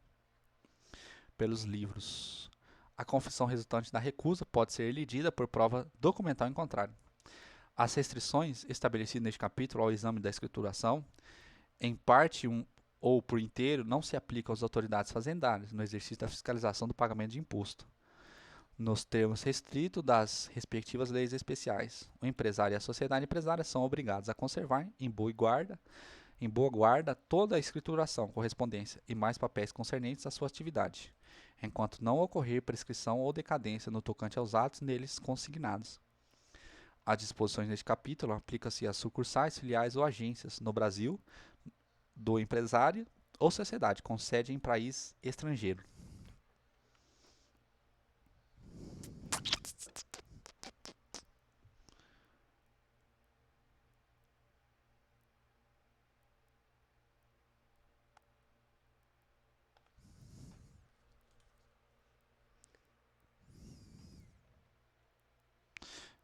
pelos livros. A confissão resultante da recusa pode ser elidida por prova documental em contrário. As restrições estabelecidas neste capítulo ao exame da escrituração, em parte ou por inteiro, não se aplicam às autoridades fazendárias no exercício da fiscalização do pagamento de imposto, nos termos restritos das respectivas leis especiais. O empresário e a sociedade empresária são obrigados a conservar em boa guarda toda a escrituração, correspondência e mais papéis concernentes à sua atividade, enquanto não ocorrer prescrição ou decadência no tocante aos atos neles consignados. As disposições neste capítulo aplicam-se às sucursais, filiais ou agências no Brasil do empresário ou sociedade com sede em país estrangeiro.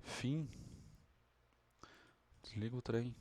Fim. Desliga o trem.